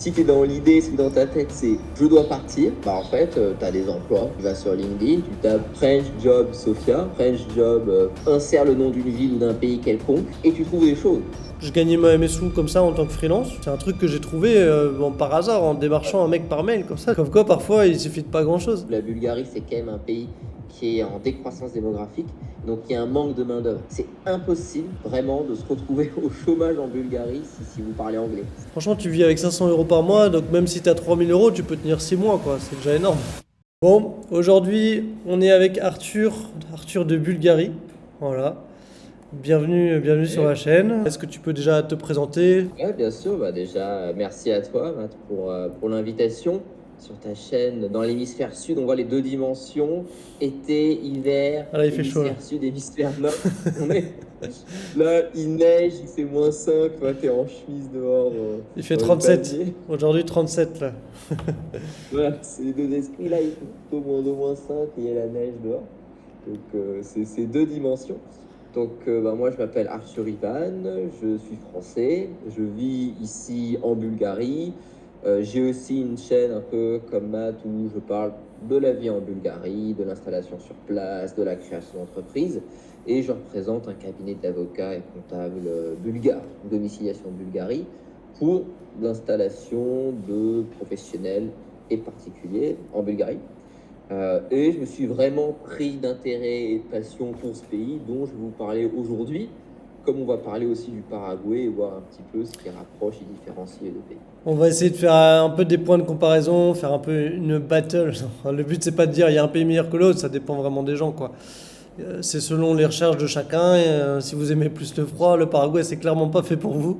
Si tu es dans l'idée, si dans ta tête c'est je dois partir, bah en fait, tu as des emplois. Tu vas sur LinkedIn, tu tapes French Job Sofia, French Job, insère le nom d'une ville ou d'un pays quelconque et tu trouves des choses. Je gagnais mes sous comme ça en tant que freelance. C'est un truc que j'ai trouvé par hasard en démarchant un mec par mail comme ça. Comme quoi parfois il suffit de pas grand chose. La Bulgarie, c'est quand même un pays qui est en décroissance démographique, donc il y a un manque de main-d'œuvre. C'est impossible vraiment de se retrouver au chômage en Bulgarie si vous parlez anglais. Franchement, tu vis avec 500 € par mois, donc même si t'as 3000 €, tu peux tenir 6 mois quoi. C'est déjà énorme. Bon, aujourd'hui on est avec Arthur de Bulgarie. Voilà. Bienvenue sur la chaîne. Est-ce que tu peux déjà te présenter? Ouais, bien sûr, bah déjà, merci à toi, Matt, pour l'invitation sur ta chaîne. Dans l'hémisphère sud, on voit les deux dimensions, été, hiver, Ah là, il fait chaud là. hémisphère sud, hémisphère nord. On est là, il neige, il fait -5, toi, t'es en chemise dehors Il fait dans le 37. panier. Aujourd'hui 37 là. Voilà, c'est les deux esprits, là, il fait plutôt -2, -5 et il y a la neige dehors. Donc, c'est deux dimensions. Donc, bah, moi, je m'appelle Arthur Ivan, je suis français, je vis ici en Bulgarie. J'ai aussi une chaîne un peu comme Matt où je parle de la vie en Bulgarie, de l'installation sur place, de la création d'entreprise. Et je représente un cabinet d'avocats et comptables bulgares, domiciliation en Bulgarie, pour l'installation de professionnels et particuliers en Bulgarie. Et je me suis vraiment pris d'intérêt et de passion pour ce pays dont je vais vous parler aujourd'hui, comme on va parler aussi du Paraguay et voir un petit peu ce qui rapproche et différencie les deux pays. On va essayer de faire un peu des points de comparaison, faire un peu une battle. Le but c'est pas de dire il y a un pays meilleur que l'autre, ça dépend vraiment des gens quoi. C'est selon les recherches de chacun. Si vous aimez plus le froid, le Paraguay c'est clairement pas fait pour vous.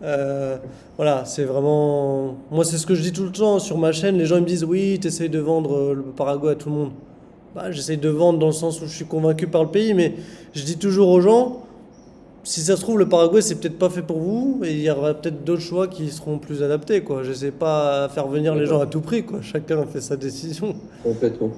Euh, voilà, c'est vraiment. Moi c'est ce que je dis tout le temps sur ma chaîne. Les gens ils me disent oui, t'essayes de vendre le Paraguay à tout le monde. Bah, j'essaye de vendre dans le sens où je suis convaincu par le pays, mais je dis toujours aux gens, si ça se trouve, le Paraguay, c'est peut-être pas fait pour vous, et il y aura peut-être d'autres choix qui seront plus adaptés, quoi. Je sais pas faire venir les gens à D'accord, tout prix, quoi. Chacun fait sa décision. complètement.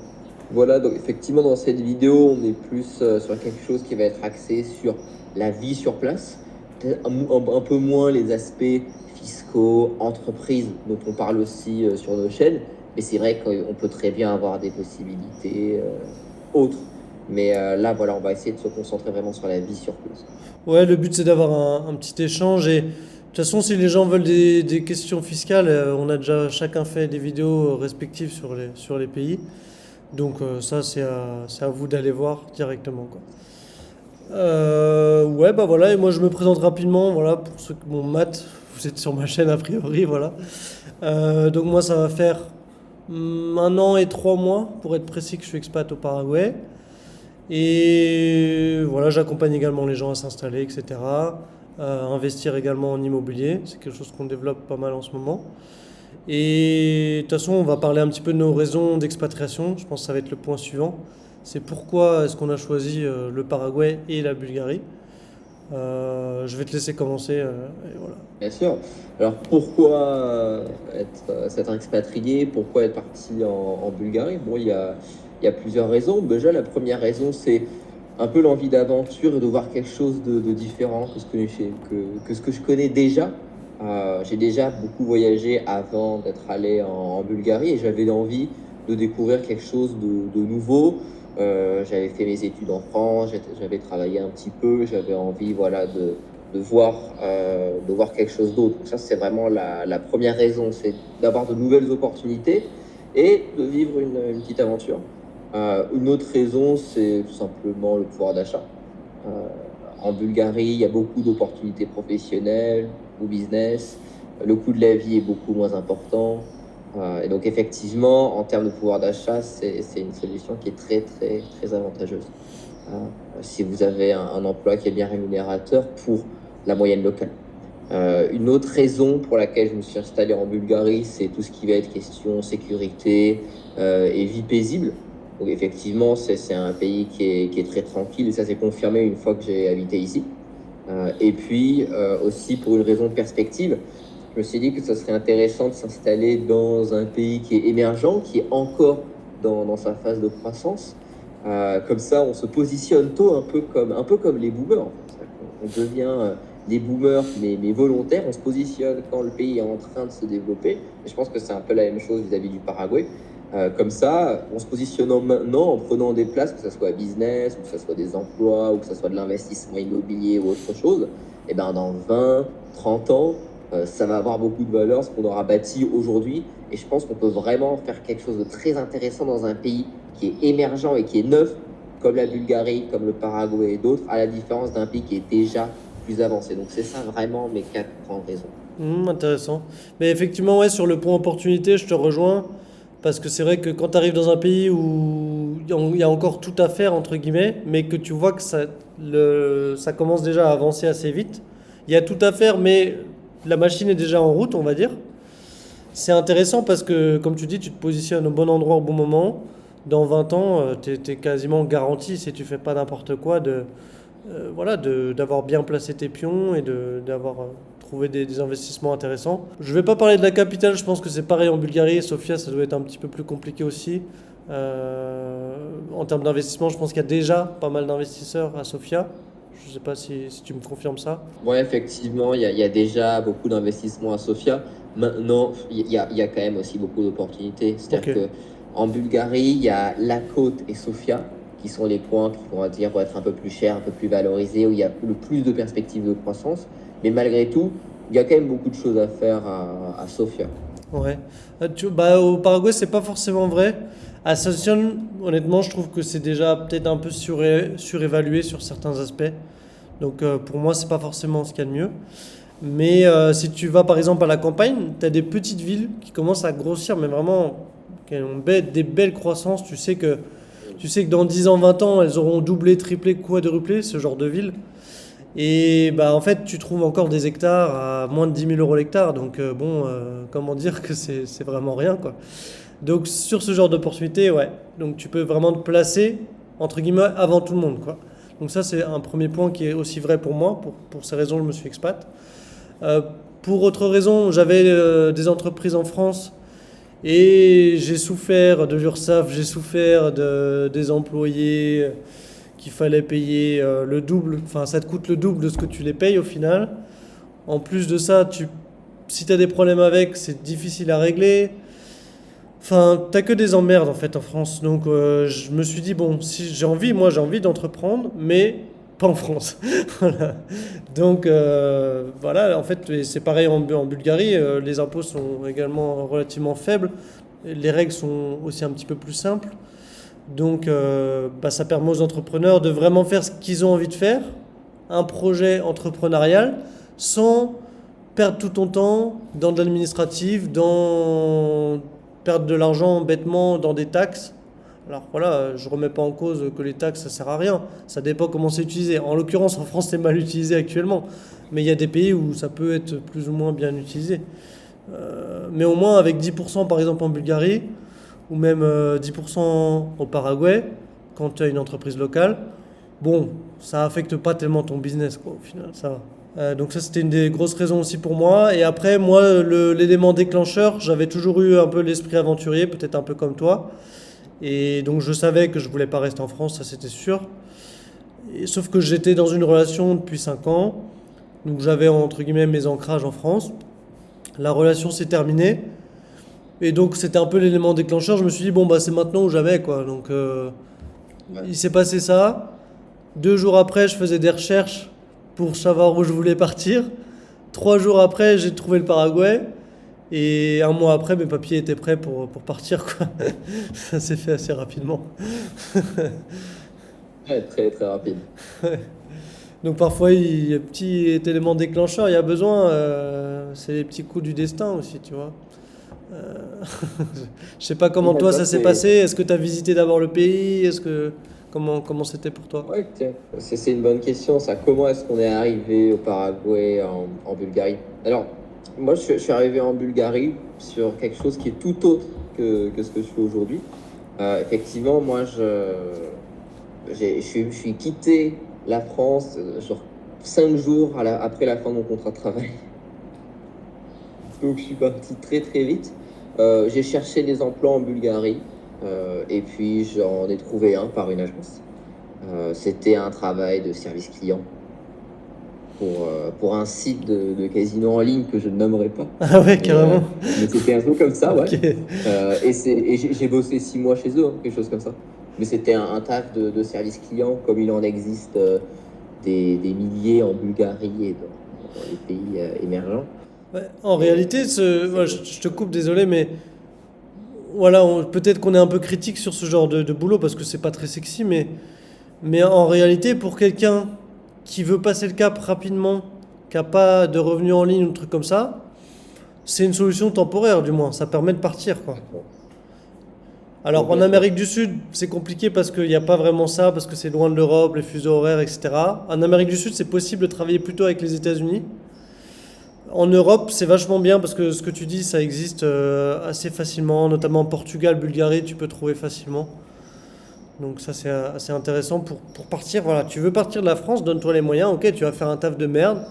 Voilà, donc effectivement, dans cette vidéo, on est plus sur quelque chose qui va être axé sur la vie sur place, peut-être un peu moins les aspects fiscaux, entreprises, dont on parle aussi sur nos chaînes, mais c'est vrai qu'on peut très bien avoir des possibilités autres. Mais là, voilà, on va essayer de se concentrer vraiment sur la vie sur place. Ouais, le but, c'est d'avoir un petit échange, et de toute façon, si les gens veulent des questions fiscales, on a déjà chacun fait des vidéos respectives sur les pays. Donc ça, c'est à vous d'aller voir directement, quoi. Ouais, bah voilà, et moi je me présente rapidement, voilà, pour ceux qui... Bon, Matt, vous êtes sur ma chaîne a priori, voilà. Donc moi ça va faire 1 an et 3 mois, pour être précis, que je suis expat au Paraguay. Et voilà, j'accompagne également les gens à s'installer, etc. Investir également en immobilier, c'est quelque chose qu'on développe pas mal en ce moment. Et de toute façon, on va parler un petit peu de nos raisons d'expatriation. Je pense que ça va être le point suivant. C'est pourquoi est-ce qu'on a choisi le Paraguay et la Bulgarie. Je vais te laisser commencer. Et voilà. Bien sûr. Alors pourquoi s'être expatrié, pourquoi être parti en Bulgarie? Bon, il y a plusieurs raisons. Déjà, la première raison, c'est un peu l'envie d'aventure et de voir quelque chose de différent que ce que je connais déjà. J'ai déjà beaucoup voyagé avant d'être allé en Bulgarie et j'avais envie de découvrir quelque chose de nouveau. J'avais fait mes études en France, j'avais travaillé un petit peu, j'avais envie, voilà, de voir quelque chose d'autre. Donc ça, c'est vraiment la première raison, c'est d'avoir de nouvelles opportunités et de vivre une petite aventure. Une autre raison, c'est tout simplement le pouvoir d'achat. Euh, En Bulgarie, il y a beaucoup d'opportunités professionnelles ou business. Le coût de la vie est beaucoup moins important. Et donc, effectivement, en termes de pouvoir d'achat, c'est une solution qui est très, très, très avantageuse. Si vous avez un emploi qui est bien rémunérateur pour la moyenne locale. Une autre raison pour laquelle je me suis installé en Bulgarie, c'est tout ce qui va être question sécurité et vie paisible. Donc effectivement, c'est un pays qui est très tranquille et ça s'est confirmé une fois que j'ai habité ici. Et puis aussi pour une raison de perspective, je me suis dit que ça serait intéressant de s'installer dans un pays qui est émergent, qui est encore dans sa phase de croissance. Comme ça, on se positionne tôt un peu comme les boomers. En fait. On devient des boomers, mais volontaires. On se positionne quand le pays est en train de se développer. Et je pense que c'est un peu la même chose vis-à-vis du Paraguay. Comme ça, en se positionnant maintenant, en prenant des places, que ce soit business, ou que ce soit des emplois, ou que ce soit de l'investissement immobilier ou autre chose, et ben dans 20, 30 ans, ça va avoir beaucoup de valeur, ce qu'on aura bâti aujourd'hui. Et je pense qu'on peut vraiment faire quelque chose de très intéressant dans un pays qui est émergent et qui est neuf, comme la Bulgarie, comme le Paraguay et d'autres, à la différence d'un pays qui est déjà plus avancé. Donc c'est ça vraiment mes quatre grandes raisons. Intéressant. Mais effectivement, ouais, sur le point opportunité, je te rejoins. Parce que c'est vrai que quand tu arrives dans un pays où il y a encore tout à faire, entre guillemets, mais que tu vois que ça commence déjà à avancer assez vite, il y a tout à faire, mais la machine est déjà en route, on va dire. C'est intéressant parce que, comme tu dis, tu te positionnes au bon endroit au bon moment. Dans 20 ans, tu es quasiment garanti, si tu fais pas n'importe quoi, voilà, d'avoir bien placé tes pions et d'avoir trouvé des investissements intéressants. Je vais pas parler de la capitale, je pense que c'est pareil en Bulgarie. Sofia, ça doit être un petit peu plus compliqué aussi. En termes d'investissement, je pense qu'il y a déjà pas mal d'investisseurs à Sofia. Je sais pas si tu me confirmes ça. Ouais, effectivement, il y a déjà beaucoup d'investissements à Sofia. Maintenant, il y a quand même aussi beaucoup d'opportunités. Ok. C'est-à-dire que en Bulgarie, il y a la côte et Sofia, qui sont les points qui, on va dire, vont être un peu plus chers, un peu plus valorisés, où il y a le plus de perspectives de croissance. Mais malgré tout, il y a quand même beaucoup de choses à faire à Sofia. Ouais. Au Paraguay, c'est pas forcément vrai. Ascension, honnêtement, je trouve que c'est déjà peut-être un peu surévalué sur certains aspects. Donc pour moi, c'est pas forcément ce qu'il y a de mieux. Mais si tu vas par exemple à la campagne, tu as des petites villes qui commencent à grossir, mais vraiment qui ont des belles croissances. Tu sais que dans 10 ans, 20 ans, elles auront doublé, triplé, quadruplé, ce genre de ville. Et bah en fait, tu trouves encore des hectares à moins de 10 000 € l'hectare. Donc comment dire que c'est vraiment rien, quoi. Donc sur ce genre d'opportunité, ouais. Donc tu peux vraiment te placer, entre guillemets, avant tout le monde, quoi. Donc ça, c'est un premier point qui est aussi vrai pour moi. Pour ces raisons, je me suis expat. Euh, pour autre raison, j'avais des entreprises en France et j'ai souffert de l'URSSAF, j'ai souffert des employés qu'il fallait payer le double. Enfin, ça te coûte le double de ce que tu les payes au final. En plus de ça, si tu as des problèmes avec, c'est difficile à régler. Enfin, t'as que des emmerdes en fait en France. Donc je me suis dit, bon, si j'ai envie d'entreprendre, mais pas en France. Voilà. Donc voilà, en fait, et c'est pareil en Bulgarie, les impôts sont également relativement faibles. Les règles sont aussi un petit peu plus simples. Donc ça permet aux entrepreneurs de vraiment faire ce qu'ils ont envie de faire, un projet entrepreneurial, sans perdre tout ton temps dans de l'administratif, dans perdre de l'argent bêtement dans des taxes. Alors voilà, je remets pas en cause que les taxes ça sert à rien, ça dépend comment c'est utilisé. En l'occurrence en France c'est mal utilisé actuellement, mais il y a des pays où ça peut être plus ou moins bien utilisé. Mais au moins avec 10% par exemple en Bulgarie, ou même 10% au Paraguay, quand tu as une entreprise locale, bon, ça affecte pas tellement ton business, quoi, au final, ça va. Donc ça, c'était une des grosses raisons aussi pour moi. Et après, moi, l'élément déclencheur, j'avais toujours eu un peu l'esprit aventurier, peut-être un peu comme toi. Et donc je savais que je voulais pas rester en France, ça c'était sûr. Sauf que j'étais dans une relation depuis 5 ans, donc j'avais entre guillemets mes ancrages en France. La relation s'est terminée. Et donc c'était un peu l'élément déclencheur. Je me suis dit, bon, bah c'est maintenant ou jamais, quoi. Donc Ouais. il s'est passé ça. 2 jours après, je faisais des recherches pour savoir où je voulais partir. 3 jours après, j'ai trouvé le Paraguay. Et un mois après, mes papiers étaient prêts pour partir, quoi. Ça s'est fait assez rapidement. Ouais, très, très rapide. Donc parfois, il y a un petit élément déclencheur, il y a besoin. C'est les petits coups du destin aussi, tu vois. Euh, je sais pas comment Ouais, toi ça, ça s'est passé. Est-ce que tu as visité d'abord le pays? Comment c'était pour toi? ouais, tiens, c'est une bonne question, ça. Comment est-ce qu'on est arrivé au Paraguay, en Bulgarie? Alors, moi, je suis arrivé en Bulgarie sur quelque chose qui est tout autre que ce que je fais aujourd'hui. Effectivement, moi, je suis quitté la France, genre 5 jours après la fin de mon contrat de travail. Donc, je suis parti très, très vite. J'ai cherché des emplois en Bulgarie, et puis j'en ai trouvé un par une agence. C'était un travail de service client. pour un site de casino en ligne que je ne nommerai pas. Ah ouais, carrément. Mais c'était un peu comme ça, ouais. Ok. Et j'ai bossé 6 mois chez eux, hein, quelque chose comme ça. Mais c'était un taf de service client, comme il en existe des milliers en Bulgarie et dans les pays émergents. Ouais, en Et réalité, ouais, je te coupe, désolé, mais voilà, peut-être qu'on est un peu critique sur ce genre de boulot parce que c'est pas très sexy, mais en réalité, pour quelqu'un qui veut passer le cap rapidement, qui n'a pas de revenus en ligne ou un truc comme ça, c'est une solution temporaire du moins. Ça permet de partir, quoi. Alors en complètement. Amérique du Sud, c'est compliqué parce qu'il n'y a pas vraiment ça, parce que c'est loin de l'Europe, les fuseaux horaires, etc. En Amérique du Sud, c'est possible de travailler plutôt avec les États-Unis. En Europe, c'est vachement bien parce que ce que tu dis, ça existe assez facilement, notamment en Portugal, Bulgarie, tu peux trouver facilement. Donc ça, c'est assez intéressant pour partir. Voilà, tu veux partir de la France, donne-toi les moyens. Ok, tu vas faire un taf de merde,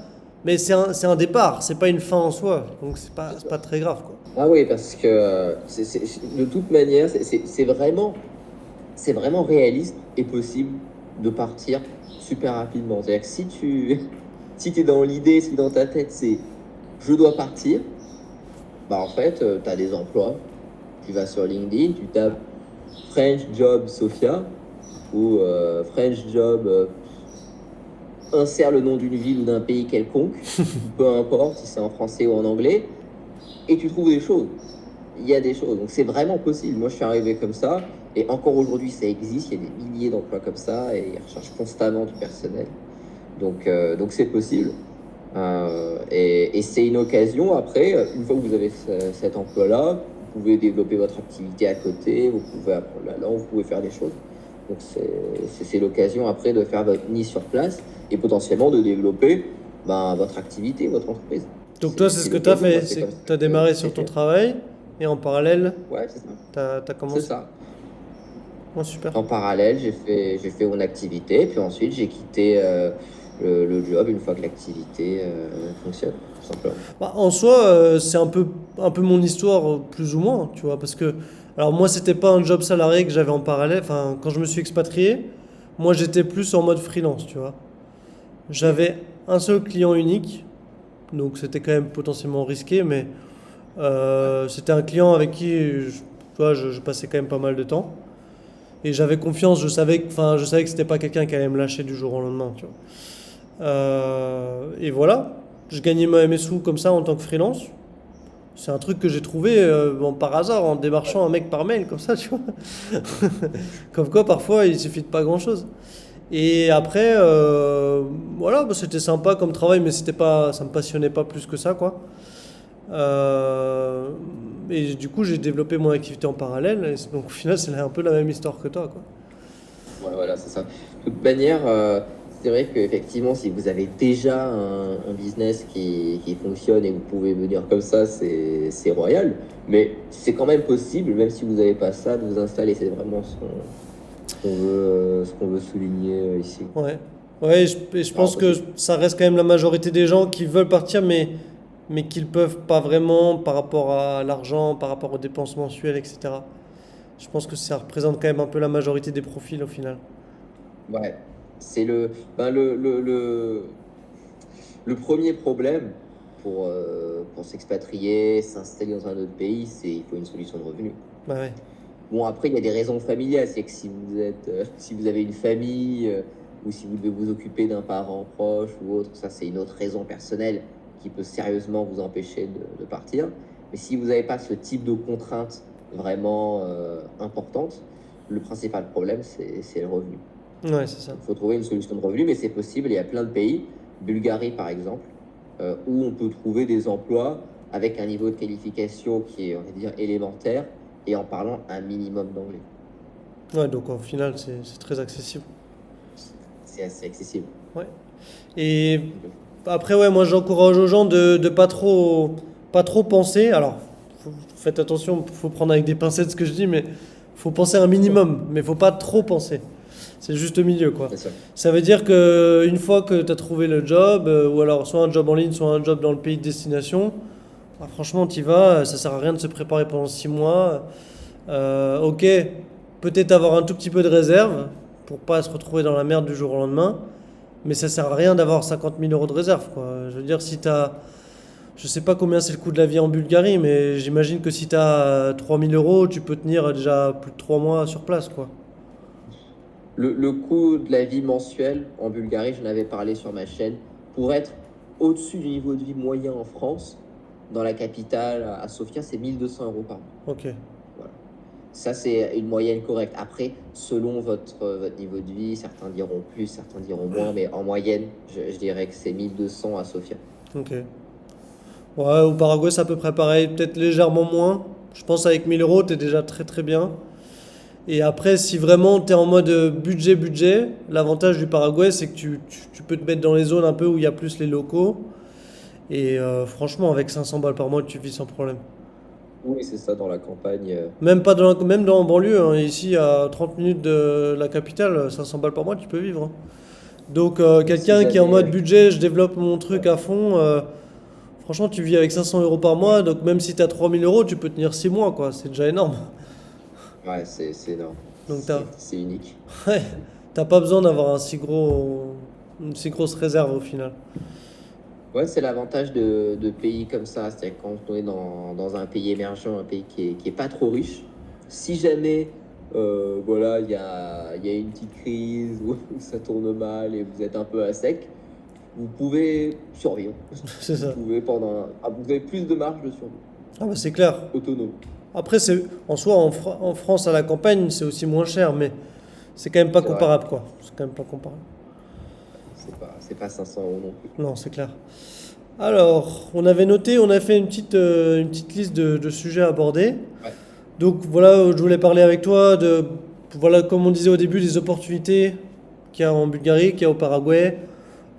mais c'est un départ, c'est pas une fin en soi. Donc c'est pas très grave, quoi. Ah oui, parce que de toute manière, c'est vraiment réaliste et possible de partir super rapidement. C'est-à-dire que si tu es dans l'idée, si dans ta tête c'est je dois partir, bah en fait, tu as des emplois. Tu vas sur LinkedIn, tu tapes French Job Sofia ou French Job, insère le nom d'une ville ou d'un pays quelconque, peu importe si c'est en français ou en anglais, et tu trouves des choses. Il y a des choses. Donc c'est vraiment possible. Moi, je suis arrivé comme ça. Et encore aujourd'hui, ça existe. Il y a des milliers d'emplois comme ça. Et ils recherchent constamment du personnel. Donc c'est possible. Et c'est une occasion, après, une fois que vous avez cet emploi-là, vous pouvez développer votre activité à côté, vous pouvez apprendre la langue, vous pouvez faire des choses. Donc c'est l'occasion après de faire votre nid sur place et potentiellement de développer votre activité, votre entreprise. Donc toi, c'est ce que tu as L'occasion, moi, fait. c'est C'est comme que ça tu as que démarré j'ai sur ton fait. travail et en parallèle, Ouais, c'est ça. t'as C'est commencé. ça. Oh, super. En parallèle, j'ai fait mon activité, puis ensuite j'ai quitté le job une fois que l'activité fonctionne, tout simplement. Bah, en soi, c'est un peu mon histoire, plus ou moins, tu vois, parce que, alors moi, c'était pas un job salarié que j'avais en parallèle, enfin, quand je me suis expatrié, moi, j'étais plus en mode freelance, tu vois. Ok. J'avais un seul client unique, donc c'était quand même potentiellement risqué, mais Ouais. c'était un client avec qui, tu vois, je passais quand même pas mal de temps, et j'avais confiance, je savais que c'était pas quelqu'un qui allait me lâcher du jour au lendemain, tu vois. Et voilà, je gagnais mes sous comme ça en tant que freelance. C'est un truc que j'ai trouvé bon, par hasard en démarchant un mec par mail comme ça, tu vois. Comme quoi parfois il suffit de pas grand chose. Et après, voilà, bah, c'était sympa comme travail, mais ça me passionnait pas plus que ça, quoi. Euh, et du coup, j'ai développé mon activité en parallèle. Et donc au final, c'est un peu la même histoire que toi, quoi. Ouais, voilà, c'est ça. De toute manière, c'est vrai qu'effectivement, si vous avez déjà un business qui fonctionne et vous pouvez venir comme ça, c'est royal. Mais c'est quand même possible, même si vous n'avez pas ça, de vous installer. C'est vraiment ce qu'on veut souligner ici. Ouais. Ouais, et je Alors, pense que possible. ça reste quand même la majorité des gens qui veulent partir, mais qu'ils peuvent pas vraiment par rapport à l'argent, par rapport aux dépenses mensuelles, etc. Je pense que ça représente quand même un peu la majorité des profils au final. Ouais. C'est ben le premier problème pour s'expatrier, s'installer dans un autre pays, c'est il faut une solution de revenu. Bah ouais. Bon, après, il y a des raisons familiales. C'est que si vous avez une famille ou si vous devez vous occuper d'un parent proche ou autre, ça, c'est une autre raison personnelle qui peut sérieusement vous empêcher de partir. Mais si vous n'avez pas ce type de contrainte vraiment importante, le principal problème, c'est le revenu. Ouais, c'est ça. Il faut trouver une solution de revenu, mais c'est possible. Il y a plein de pays, Bulgarie par exemple, où on peut trouver des emplois avec un niveau de qualification qui est, on va dire, élémentaire et en parlant un minimum d'anglais. Ouais, donc au final, c'est très accessible. C'est assez accessible. Ouais. Et après, ouais, moi j'encourage aux gens de pas trop penser. Alors, faites attention, faut prendre avec des pincettes ce que je dis, mais faut penser un Bien sûr, minimum, mais faut pas trop penser. C'est juste au milieu, quoi. bien sûr. Ça veut dire que une fois que tu as trouvé le job, ou alors soit un job en ligne, soit un job dans le pays de destination, bah, franchement, tu vas, ça sert à rien de se préparer pendant 6 mois. Ok, peut-être avoir un tout petit peu de réserve pour pas se retrouver dans la merde du jour au lendemain, Mais ça sert à rien d'avoir 50 000 euros de réserve, quoi. Je veux dire, si t'as. Je sais pas combien c'est le coût de la vie en Bulgarie, mais j'imagine que si t'as 3 000 euros, tu peux tenir déjà plus de 3 mois sur place, quoi. Le coût de la vie mensuel en Bulgarie, j'en avais parlé sur ma chaîne, pour être au-dessus du niveau de vie moyen en France, dans la capitale, à Sofia, c'est 1 200 € par mois. Ok. Voilà. Ça, c'est une moyenne correcte. Après, selon votre niveau de vie, certains diront plus, certains diront moins, mais en moyenne, je dirais que c'est 1 200 à Sofia. Ok. Ouais, au Paraguay, c'est à peu près pareil, peut-être légèrement moins. Je pense avec 1000 euros, t'es déjà très très bien. Et après, si vraiment t'es en mode budget, l'avantage du Paraguay, c'est que tu peux te mettre dans les zones un peu où il y a plus les locaux. Et franchement, avec 500 balles par mois, tu vis sans problème. Oui, c'est ça, dans la campagne. Même dans la banlieue, hein, ici à 30 minutes de la capitale, 500 balles par mois, tu peux vivre, hein. Donc Si quelqu'un qui est en mode jamais. budget, je développe mon truc à fond, franchement, tu vis avec 500 euros par mois, donc même si tu as 3000 euros, tu peux tenir 6 mois, quoi. C'est déjà énorme. Ouais, c'est énorme. Donc C'est unique. ouais, t'as pas besoin d'avoir une si grosse réserve au final. Ouais, c'est l'avantage de pays comme ça. C'est-à-dire quand on est dans un pays émergent, un pays qui est pas trop riche, si jamais voilà, il y a une petite crise ou ça tourne mal et vous êtes un peu à sec, vous pouvez survivre. C'est ça. Vous avez plus de marge de survie, Ah bah c'est clair. autonome. Après, en soi, en France, à la campagne, c'est aussi moins cher, mais c'est quand même pas C'est vrai, comparable, quoi. C'est quand même pas comparable. c'est pas 500 € non plus. Non, c'est clair. Alors, on a fait une petite liste de sujets à aborder. Ouais, Donc voilà, je voulais parler avec toi de, voilà, comme on disait au début, des opportunités qu'il y a en Bulgarie, qu'il y a au Paraguay,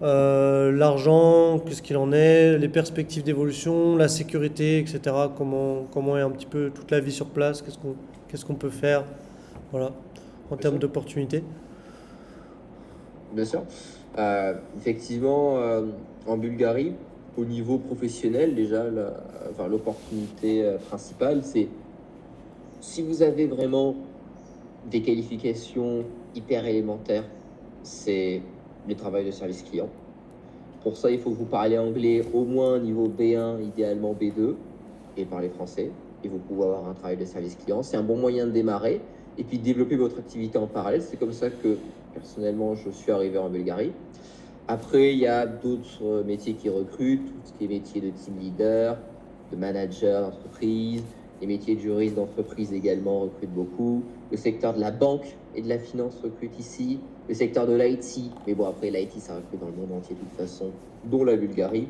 l'argent, qu'est-ce qu'il en est, les perspectives d'évolution, la sécurité, etc. Comment est un petit peu toute la vie sur place, qu'est-ce qu'on peut faire, voilà, en bien termes sûr. d'opportunités. Bien sûr. Effectivement, en Bulgarie, au niveau professionnel, déjà, enfin, l'opportunité principale, c'est si vous avez vraiment des qualifications hyper élémentaires, c'est le travail de service client. Pour ça, il faut que vous parlez anglais au moins niveau B1, idéalement B2, et parler français. Et vous pouvez avoir un travail de service client. C'est un bon moyen de démarrer et puis de développer votre activité en parallèle. C'est comme ça que, personnellement, je suis arrivé en Bulgarie. Après, il y a d'autres métiers qui recrutent, tout ce qui est métier de team leader, de manager d'entreprise, les métiers de juriste d'entreprise également recrutent beaucoup. Le secteur de la banque et de la finance recrute ici. Le secteur de l'IT, mais bon, après, l'IT, ça recrute dans le monde entier de toute façon, dont la Bulgarie.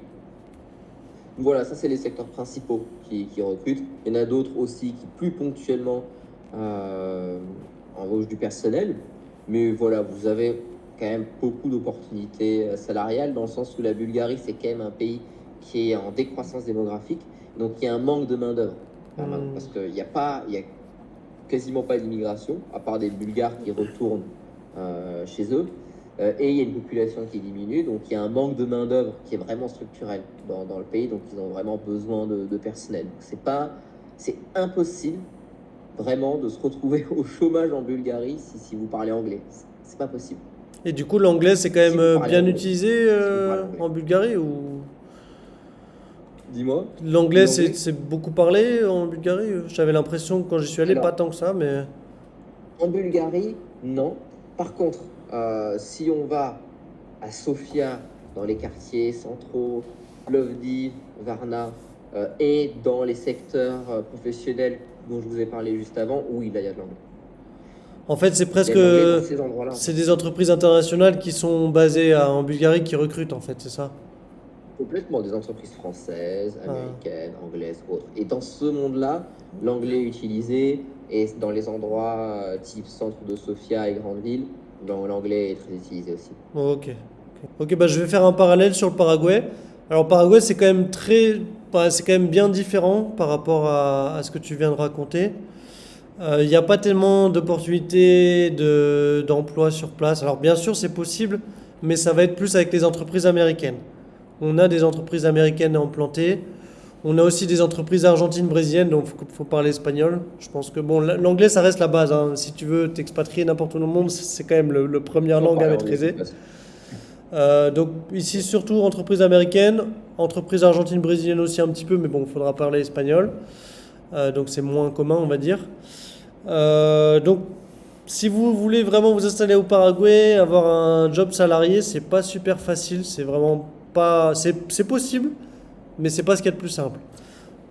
Voilà, ça, c'est les secteurs principaux qui recrutent. Il y en a d'autres aussi qui, plus ponctuellement, euh, embauchent du personnel. Mais voilà, vous avez quand même beaucoup d'opportunités salariales, dans le sens où la Bulgarie, c'est quand même un pays qui est en décroissance démographique. Donc, il y a un manque de main-d'œuvre permanent. Hmm. Parce qu'il n'y a pas, il y a quasiment pas d'immigration, à part des Bulgares qui retournent chez eux. Et il y a une population qui diminue, donc il y a un manque de main-d'œuvre qui est vraiment structurel dans le pays, donc ils ont vraiment besoin de personnel. C'est impossible vraiment de se retrouver au chômage en Bulgarie si vous parlez anglais. C'est pas possible. Et du coup, l'anglais, c'est quand Si même vous parlez bien anglais. utilisé Si vous parlez anglais. en Bulgarie ou Dis-moi, l'anglais, l'anglais? c'est beaucoup parlé en Bulgarie? J'avais l'impression que quand j'y suis allé, pas Alors, tant que ça, mais. en Bulgarie, non. Par contre, si on va à Sofia, dans les quartiers centraux, Plovdiv, Varna, et dans les secteurs professionnels dont je vous ai parlé juste avant, oui, là, il y a de l'anglais. En fait, c'est Il y a presque. de l'anglais dans ces endroits-là, en C'est fait. des entreprises internationales qui sont basées en Bulgarie qui recrutent, en fait, c'est ça? Complètement, des entreprises françaises, Ah. américaines, anglaises, autres. Et dans ce monde-là, l'anglais est utilisé, et dans les endroits type centre de Sofia et grandes villes, l'anglais est très utilisé aussi. Oh, ok. Ok, bah, je vais faire un parallèle sur le Paraguay. Alors, le Paraguay, c'est quand même bah, c'est quand même bien différent par rapport à ce que tu viens de raconter. Il n'y a pas tellement d'opportunités d'emploi sur place. Alors, bien sûr, c'est possible, mais ça va être plus avec les entreprises américaines. On a des entreprises américaines implantées. On a aussi des entreprises argentines, brésiliennes, donc faut parler espagnol. Je pense que bon, l'anglais, ça reste la base, hein. Si tu veux t'expatrier n'importe où dans le monde, c'est quand même le première On langue à parle anglais, c'est maîtriser. facile. Donc ici surtout entreprise américaine, entreprise argentine, brésilienne aussi un petit peu, mais bon, il faudra parler espagnol. Donc c'est moins commun, on va dire. Donc si vous voulez vraiment vous installer au Paraguay, avoir un job salarié, c'est pas super facile, c'est vraiment pas... C'est possible, mais c'est pas ce qu'il y a de plus simple.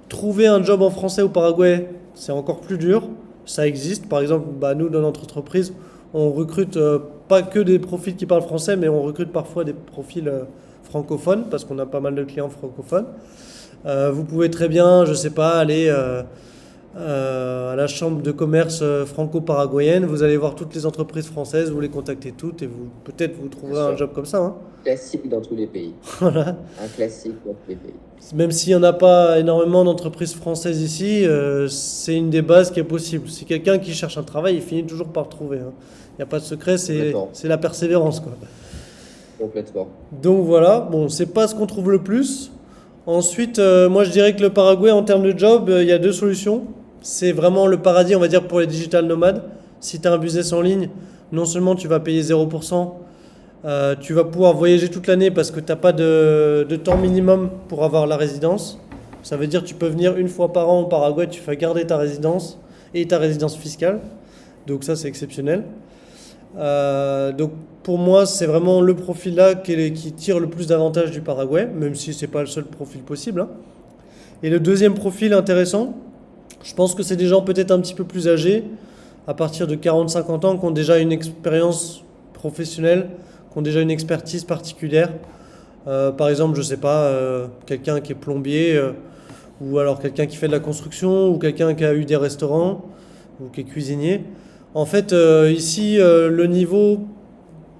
Trouver un job en français au Paraguay, c'est encore plus dur. Ça existe. Par exemple, bah, nous, dans notre entreprise, on recrute pas que des profils qui parlent français, mais on recrute parfois des profils francophones, parce qu'on a pas mal de clients francophones. Vous pouvez très bien, je sais pas, aller à la chambre de commerce franco-paraguayenne, vous allez voir toutes les entreprises françaises, vous les contactez toutes et vous peut-être vous Bien trouverez un sûr. job comme ça, hein. Classique dans tous les pays. Voilà. Un classique dans tous les pays. Même s'il n'y en a pas énormément d'entreprises françaises ici, c'est une des bases qui est possible. Si quelqu'un qui cherche un travail, il finit toujours par le trouver, hein. Il n'y a pas de secret, Complètement. c'est la persévérance, quoi. Complètement. Donc voilà, bon, c'est pas ce qu'on trouve le plus. Ensuite, moi je dirais que le Paraguay, en termes de job, il y a deux solutions. C'est vraiment le paradis, on va dire, pour les digital nomades. Si tu as un business en ligne, non seulement tu vas payer 0%, tu vas pouvoir voyager toute l'année parce que tu n'as pas de temps minimum pour avoir la résidence. Ça veut dire que tu peux venir une fois par an au Paraguay, tu fais garder ta résidence et ta résidence fiscale. Donc ça, c'est exceptionnel. Donc pour moi, c'est vraiment le profil là qui tire le plus d'avantages du Paraguay, même si c'est pas le seul profil possible, hein. Et le deuxième profil intéressant, je pense que c'est des gens peut-être un petit peu plus âgés, à partir de 40-50 ans, qui ont déjà une expérience professionnelle, qui ont déjà une expertise particulière. Par exemple, je sais pas, quelqu'un qui est plombier, ou alors quelqu'un qui fait de la construction, ou quelqu'un qui a eu des restaurants, ou qui est cuisinier. En fait, ici, le niveau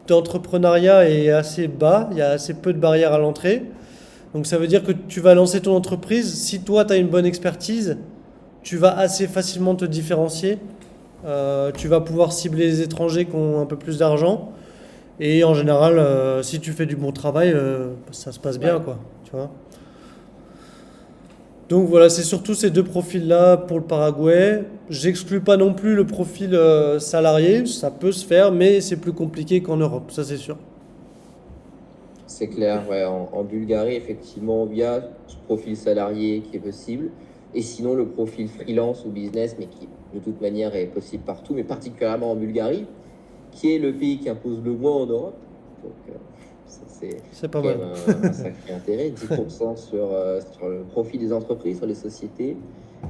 d'entrepreneuriat est assez bas, il y a assez peu de barrières à l'entrée. Donc ça veut dire que tu vas lancer ton entreprise, si toi tu as une bonne expertise, tu vas assez facilement te différencier. Tu vas pouvoir cibler les étrangers qui ont un peu plus d'argent. Et en général, si tu fais du bon travail, ça se passe bien, Ouais. quoi. Tu vois. Donc voilà, c'est surtout ces deux profils-là pour le Paraguay. J'exclus pas non plus le profil salarié, ça peut se faire, mais c'est plus compliqué qu'en Europe, ça c'est sûr. C'est clair, ouais. En Bulgarie, effectivement, il y a ce profil salarié qui est possible. Et sinon, le profil freelance ou business, mais qui, de toute manière, est possible partout, mais particulièrement en Bulgarie, qui est le pays qui impose le moins en Europe. Donc, ça, C'est c'est pas quand mal. même un sacré intérêt. 10% sur le profit des entreprises, sur les sociétés,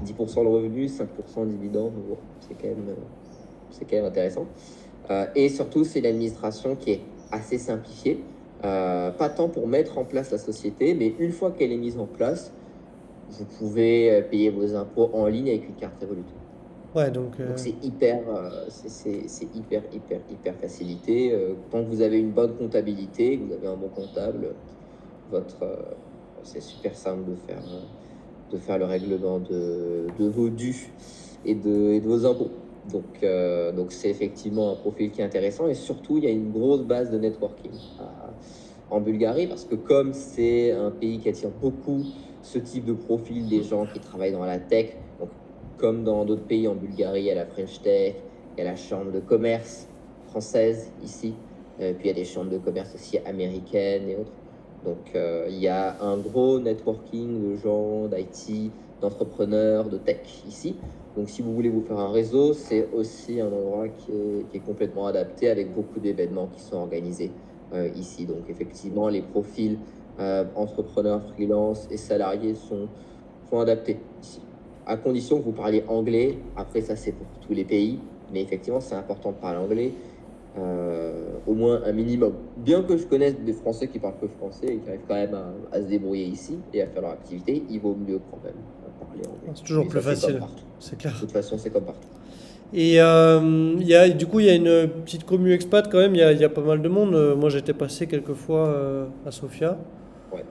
10% de revenus, 5% de dividendes. Bon, c'est quand même intéressant. Et surtout, c'est l'administration qui est assez simplifiée. Pas tant pour mettre en place la société, mais une fois qu'elle est mise en place, vous pouvez payer vos impôts en ligne avec une carte Revolut. Ouais, donc Donc c'est hyper facilité. Tant que vous avez une bonne comptabilité, que vous avez un bon comptable, votre, c'est super simple de faire le règlement de vos dus et de vos impôts. Donc c'est effectivement un profil qui est intéressant et surtout il y a une grosse base de networking en Bulgarie parce que comme c'est un pays qui attire beaucoup ce type de profil, des gens qui travaillent dans la tech, donc comme dans d'autres pays en Bulgarie, il y a la French Tech, il y a la chambre de commerce française ici, puis il y a des chambres de commerce aussi américaines et autres. Donc il y a un gros networking de gens, d'IT, d'entrepreneurs, de tech ici. Donc si vous voulez vous faire un réseau, c'est aussi un endroit qui est complètement adapté avec beaucoup d'événements qui sont organisés ici. Donc effectivement, les profils entrepreneurs, freelance et salariés sont adaptés ici. À condition que vous parliez anglais, après ça c'est pour tous les pays, mais effectivement c'est important de parler anglais, au moins un minimum. Bien que je connaisse des Français qui parlent que français et qui arrivent quand même à se débrouiller ici et à faire leur activité, il vaut mieux quand même parler anglais. c'est toujours Mais plus ça c'est comme facile, partout. c'est De clair. toute façon c'est comme partout. Et du coup, il y a une petite commu expat quand même, il y a pas mal de monde. Moi, j'étais passé quelques fois à Sofia. Ouais,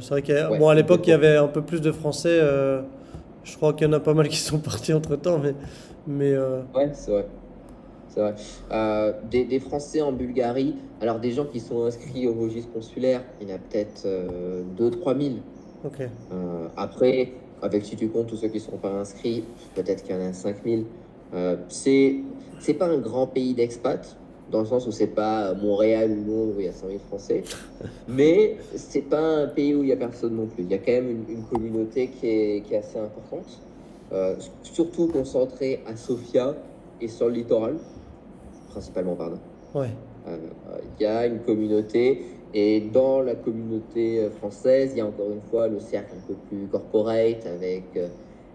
C'est vrai qu'à ouais, bon, à l'époque, il y complètement. avait un peu plus de Français. Je crois qu'il y en a pas mal qui sont partis entre-temps, mais Ouais, c'est vrai. C'est vrai. Des Français en Bulgarie, alors des gens qui sont inscrits au registre consulaire, il y en a peut-être 2-3 000. ok. Après, avec si tu comptes tous ceux qui ne sont pas inscrits, peut-être qu'il y en a 5 000. C'est pas un grand pays d'expat, dans le sens où c'est pas Montréal ou Londres où il y a 100 000 Français, mais c'est pas un pays où il y a personne non plus. Il y a quand même une communauté qui est assez importante, surtout concentrée à Sofia et sur le littoral, principalement, pardon. Ouais. Euh, il y a une communauté, et dans la communauté française, il y a encore une fois le cercle un peu plus corporate avec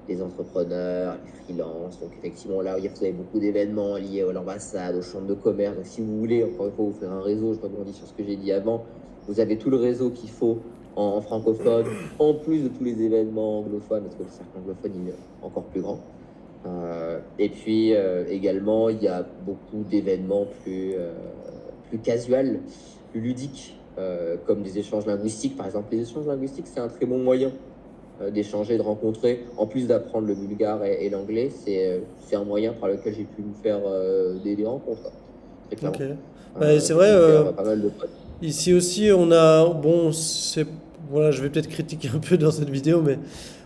les entrepreneurs, les freelances. Donc effectivement, là, vous avez beaucoup d'événements liés à l'ambassade, aux chambres de commerce. Donc si vous voulez, encore une fois, vous faire un réseau, je rebondis sur ce que j'ai dit avant, vous avez tout le réseau qu'il faut en francophone, en plus de tous les événements anglophones, parce que le cercle anglophone il est encore plus grand. Et puis également, il y a beaucoup d'événements plus casuals, plus ludiques, comme des échanges linguistiques. Par exemple, les échanges linguistiques, c'est un très bon moyen d'échanger, de rencontrer. En plus d'apprendre le bulgare et l'anglais, c'est un moyen par lequel j'ai pu me faire des rencontres, quoi, très clairement. Ok. Bah, c'est J'ai vrai, pu me faire pas mal de potes. ici aussi, on a. Bon, c'est. Voilà, je vais peut-être critiquer un peu dans cette vidéo, mais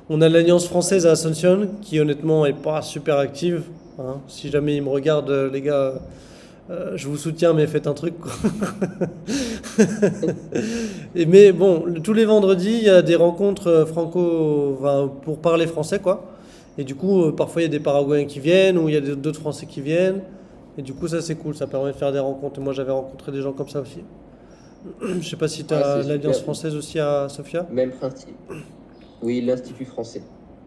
on a l'Alliance française à Asunción qui, honnêtement, est pas super active. Hein. Si jamais ils me regardent, les gars, je vous soutiens, mais faites un truc, quoi. Mais bon, tous les vendredis, il y a des rencontres franco. Enfin, pour parler français, quoi. Et du coup, parfois, il y a des Paraguayens qui viennent ou il y a d'autres Français qui viennent. Et du coup, ça, c'est cool. Ça permet de faire des rencontres. Et moi, j'avais rencontré des gens comme ça aussi. Je sais pas si tu Ouais, as c'est l'Alliance super. française aussi à Sofia. Même principe. Oui, l'Institut français,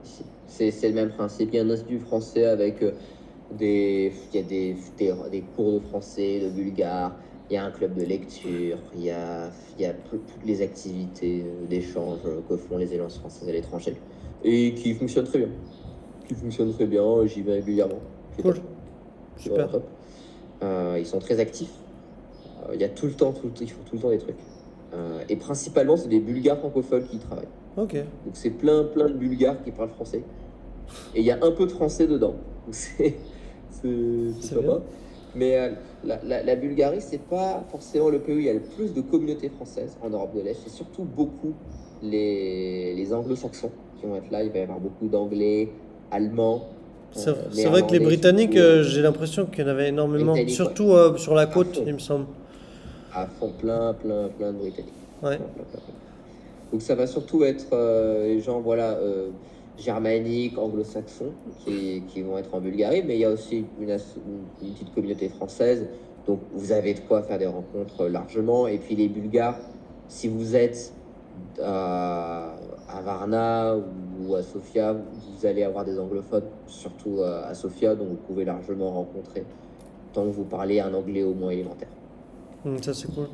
ici. C'est le même principe. Il y a un Institut français avec il y a des cours de français, de bulgare, il y a un club de lecture, il y a toutes les activités d'échange que font les élèves français à l'étranger et qui fonctionnent très bien. Qui fonctionnent très bien, j'y vais régulièrement. C'est Cool, top, c'est vraiment super. top. Ils sont très actifs. Il y a ils font tout le temps des trucs. Et principalement, c'est des Bulgares francophones qui y travaillent. Ok. Donc c'est plein de Bulgares qui parlent français. Et il y a un peu de français dedans. Donc c'est C'est bien. sympa. Mais la Bulgarie, c'est pas forcément le pays où il y a le plus de communautés françaises en Europe de l'Est. C'est surtout beaucoup les anglo-saxons qui vont être là. Il va y avoir beaucoup d'anglais, allemands, C'est vrai que les néerlandais Britanniques, surtout, j'ai l'impression qu'il y en avait énormément. britanniques, ouais, Surtout sur la à côte, fond. il me semble. À fond, plein de Britanniques. Ouais. Plein. Donc ça va surtout être les gens voilà, germaniques, anglo-saxons qui vont être en Bulgarie, mais il y a aussi une petite communauté française. Donc vous avez de quoi faire des rencontres largement. Et puis les Bulgares, si vous êtes à Varna ou à Sofia, vous allez avoir des anglophones, surtout à Sofia, donc vous pouvez largement rencontrer tant que vous parlez un anglais au moins élémentaire. Ça, c'est cool.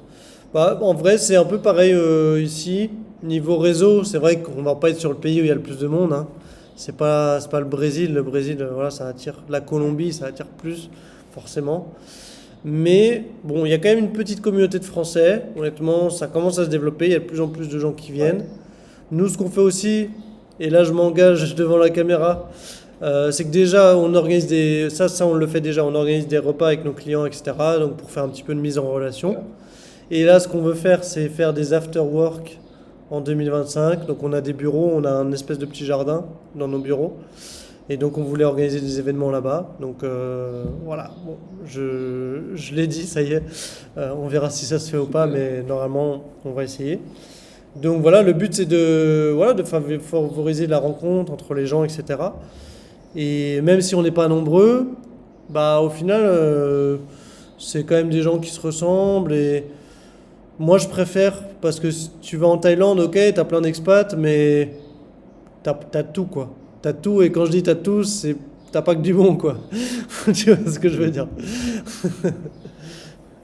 Bah, en vrai, c'est un peu pareil ici. Niveau réseau, c'est vrai qu'on va pas être sur le pays où il y a le plus de monde. Hein. C'est pas le Brésil. Le Brésil, voilà, ça attire. La Colombie, ça attire plus, forcément. Mais bon, il y a quand même une petite communauté de Français. Honnêtement, ça commence à se développer. Il y a de plus en plus de gens qui Ouais. viennent. Nous, ce qu'on fait aussi, et là, je m'engage devant la caméra, c'est que déjà, on organise des. Ça, on le fait déjà. On organise des repas avec nos clients, etc. Donc, pour faire un petit peu de mise en relation. Super. Et là, ce qu'on veut faire, c'est faire des after-work en 2025. Donc, on a des bureaux, on a un espèce de petit jardin dans nos bureaux. Et donc, on voulait organiser des événements là-bas. Donc, voilà. Bon, je l'ai dit, ça y est. On verra si ça se fait ou pas, Super. mais normalement, on va essayer. Donc, voilà, le but, c'est de favoriser la rencontre entre les gens, etc. Et même si on n'est pas nombreux, bah, au final, c'est quand même des gens qui se ressemblent et moi, je préfère parce que si tu vas en Thaïlande, ok, t'as plein d'expats, mais t'as tout quoi. T'as tout et quand je dis t'as tout, c'est t'as pas que du bon quoi. Tu vois ce que je veux dire?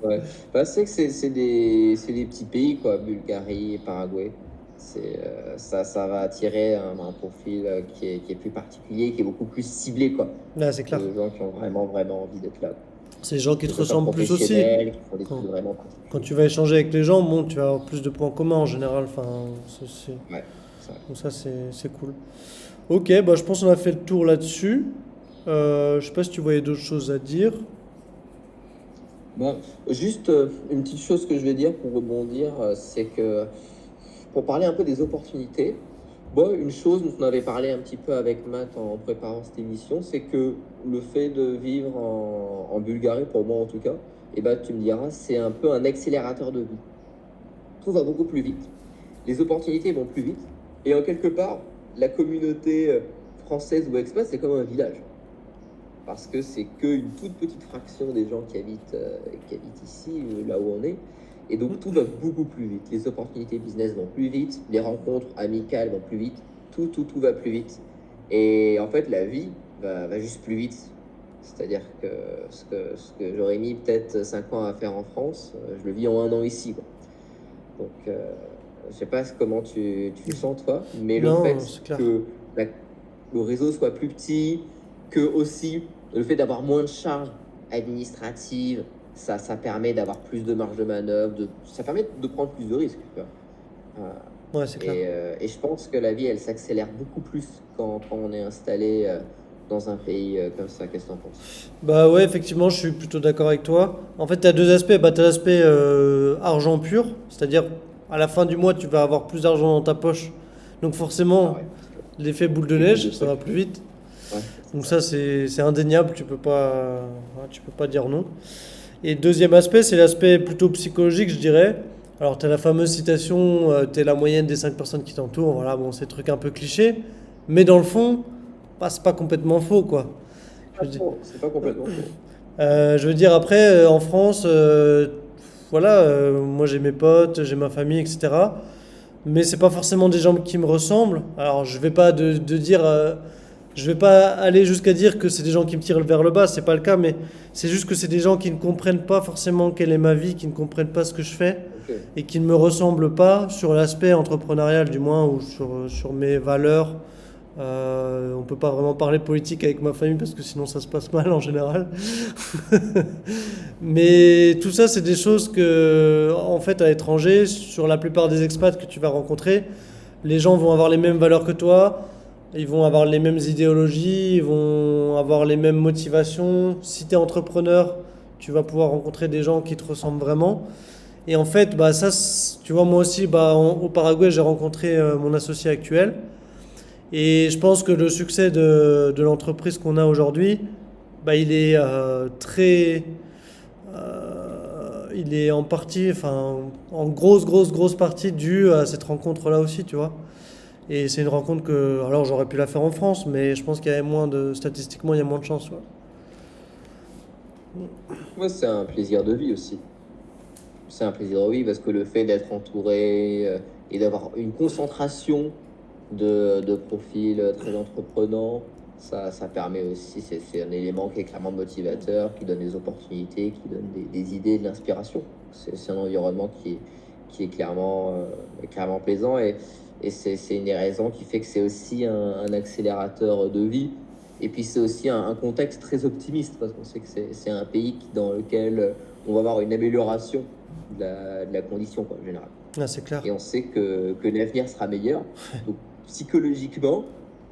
Ouais. Bah, c'est que c'est des petits pays, quoi, Bulgarie, Paraguay. Ça va attirer un profil qui est plus particulier, qui est beaucoup plus ciblé, quoi. Là, c'est clair. De gens qui ont vraiment envie d'être là. C'est des gens qui Que te ce soit ressemblent plus aussi. professionnels, qui font des Quand, trucs vraiment quand particuliers. tu vas échanger avec les gens, bon, tu vas avoir plus de points communs en général. Enfin, Ouais, c'est vrai. donc ça, c'est cool. Ok, bah, je pense qu'on a fait le tour là-dessus. Je sais pas si tu voyais d'autres choses à dire. Bon, juste une petite chose que je vais dire pour rebondir, c'est que pour parler un peu des opportunités, bon, une chose dont on avait parlé un petit peu avec Matt en préparant cette émission, c'est que le fait de vivre en Bulgarie, pour moi en tout cas, et bah, tu me diras, c'est un peu un accélérateur de vie. Tout va beaucoup plus vite, les opportunités vont plus vite, et en quelque part, la communauté française ou expat, c'est comme un village. Parce que c'est qu'une toute petite fraction des gens qui habitent ici, là où on est. Et donc tout va beaucoup plus vite. Les opportunités business vont plus vite, les rencontres amicales vont plus vite, tout va plus vite. Et en fait, la vie va juste plus vite. C'est-à-dire que ce que j'aurais mis peut-être 5 ans à faire en France, je le vis en 1 an ici, quoi. Donc, je sais pas comment tu le sens, toi, mais le Non, fait c'est clair. que la- le réseau soit plus petit, que aussi le fait d'avoir moins de charges administratives, ça permet d'avoir plus de marge de manœuvre, ça permet de prendre plus de risques, tu vois. Euh, Ouais, c'est clair. et je pense que la vie, elle s'accélère beaucoup plus quand on est installé dans un pays comme ça. Qu'est-ce que t'en penses? Bah ouais, effectivement, je suis plutôt d'accord avec toi. En fait, tu as deux aspects. Bah, tu as l'aspect argent pur, c'est-à-dire à la fin du mois, tu vas avoir plus d'argent dans ta poche. Donc Ah forcément, ouais, parce que l'effet boule tu de fais plus de neige, ça va trucs. plus vite. Ouais, c'est Donc ça. ça, c'est indéniable, tu peux pas dire non. Et deuxième aspect, c'est l'aspect plutôt psychologique, je dirais. Alors, tu as la fameuse citation, tu es la moyenne des 5 personnes qui t'entourent. Voilà, bon, c'est des trucs un peu clichés. Mais dans le fond, bah, c'est pas complètement faux, quoi. Je veux dire, C'est pas complètement faux. je veux dire, après, en France, voilà, moi j'ai mes potes, j'ai ma famille, etc. Mais c'est pas forcément des gens qui me ressemblent. Alors, je vais pas de dire, je vais pas aller jusqu'à dire que c'est des gens qui me tirent vers le bas, c'est pas le cas, mais c'est juste que c'est des gens qui ne comprennent pas forcément quelle est ma vie, qui ne comprennent pas ce que je fais Ok. et qui ne me ressemblent pas sur l'aspect entrepreneurial du moins ou sur mes valeurs. On peut pas vraiment parler politique avec ma famille parce que sinon ça se passe mal en général. Mais tout ça, c'est des choses que, en fait, à l'étranger, sur la plupart des expats que tu vas rencontrer, les gens vont avoir les mêmes valeurs que toi, ils vont avoir les mêmes idéologies, ils vont avoir les mêmes motivations. Si tu es entrepreneur, tu vas pouvoir rencontrer des gens qui te ressemblent vraiment. Et en fait, bah, ça, tu vois, moi aussi, bah, au Paraguay, j'ai rencontré mon associé actuel. Et je pense que le succès de l'entreprise qu'on a aujourd'hui, bah, il est en partie, enfin, en grosse partie dû à cette rencontre-là aussi, tu vois. Et c'est une rencontre que, alors j'aurais pu la faire en France, mais je pense qu'il y avait statistiquement, il y a moins de chances, ouais. Moi, c'est un plaisir de vie aussi. C'est un plaisir de vie parce que le fait d'être entouré et d'avoir une concentration de profils très entreprenants, ça permet aussi, c'est un élément qui est clairement motivateur, qui donne des opportunités, qui donne des idées, de l'inspiration. C'est un environnement qui est clairement plaisant et c'est une des raisons qui fait que c'est aussi un accélérateur de vie. Et puis c'est aussi un contexte très optimiste parce qu'on sait que c'est un pays dans lequel on va avoir une amélioration de la condition, quoi, en général. Là, c'est clair. Et on sait que l'avenir sera meilleur. Donc, psychologiquement,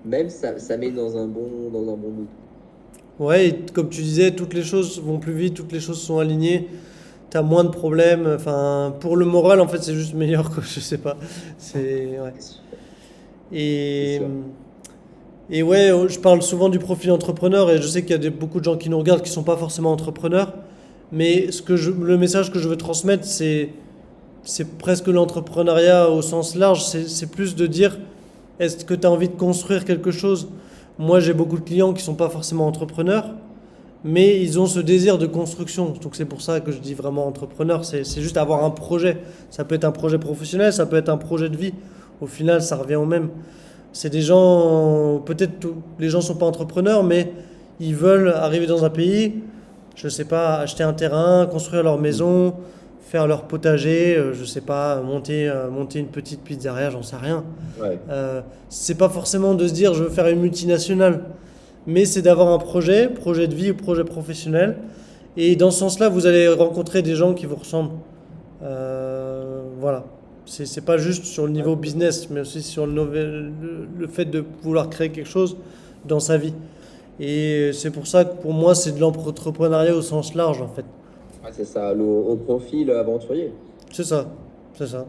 même ça met dans un bon mood. Ouais, et comme tu disais, toutes les choses vont plus vite, toutes les choses sont alignées, t'as moins de problèmes. Enfin, pour le moral, en fait, c'est juste meilleur, quoi. Je sais pas. Ouais. C'est sûr. C'est Et, sûr. et ouais, je parle souvent du profil entrepreneur et je sais qu'il y a beaucoup de gens qui nous regardent qui sont pas forcément entrepreneurs. Mais le message que je veux transmettre, c'est presque l'entrepreneuriat au sens large. C'est plus de dire, est-ce que tu as envie de construire quelque chose? Moi, j'ai beaucoup de clients qui sont pas forcément entrepreneurs, mais ils ont ce désir de construction. Donc c'est pour ça que je dis vraiment entrepreneur. C'est juste avoir un projet. Ça peut être un projet professionnel, ça peut être un projet de vie. Au final, ça revient au même. C'est des gens, peut-être les gens sont pas entrepreneurs, mais ils veulent arriver dans un pays, je sais pas, acheter un terrain, construire leur maison, faire leur potager, je sais pas, monter une petite pizzeria, j'en sais rien. Ouais. C'est pas forcément de se dire je veux faire une multinationale, mais c'est d'avoir un projet de vie ou projet professionnel. Et dans ce sens-là, vous allez rencontrer des gens qui vous ressemblent. Voilà. C'est pas juste sur le Ouais. niveau business, mais aussi sur le fait de vouloir créer quelque chose dans sa vie. Et c'est pour ça que pour moi, c'est de l'entrepreneuriat au sens large, en fait. Ouais, c'est ça, au profil aventurier. C'est ça. C'est ça.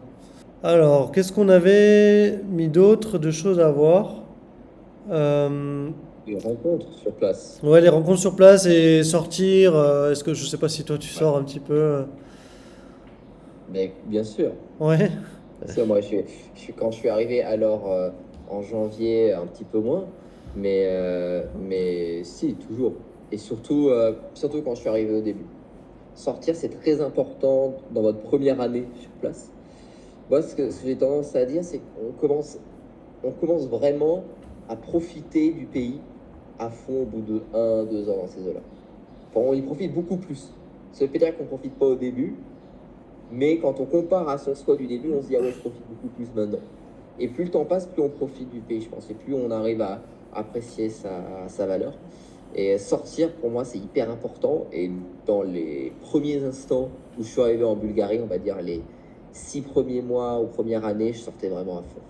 Alors, qu'est-ce qu'on avait mis d'autre de choses à voir? Euh, Des rencontres sur place. Ouais, les rencontres sur place et sortir. Est-ce que je sais pas si toi tu Ouais. sors un petit peu. Mais bien sûr. Ouais. Bien sûr, moi, quand je suis arrivé, alors en janvier, un petit peu moins, mais si, toujours. Et surtout quand je suis arrivé au début. Sortir, c'est très important dans votre première année sur place. Moi, ce que j'ai tendance à dire, c'est on commence vraiment à profiter du pays à fond au bout de 1, 2 ans dans ces eaux-là. Enfin, on y profite beaucoup plus. Ça veut pas dire qu'on profite pas au début, mais quand on compare à son soi du début, on se dit, ah ouais, je profite beaucoup plus maintenant. Et plus le temps passe, plus on profite du pays, je pense, et plus on arrive à apprécier sa valeur. Et sortir, pour moi, c'est hyper important. Et dans les premiers instants où je suis arrivé en Bulgarie, on va dire les 6 premiers mois ou première année, je sortais vraiment à fond.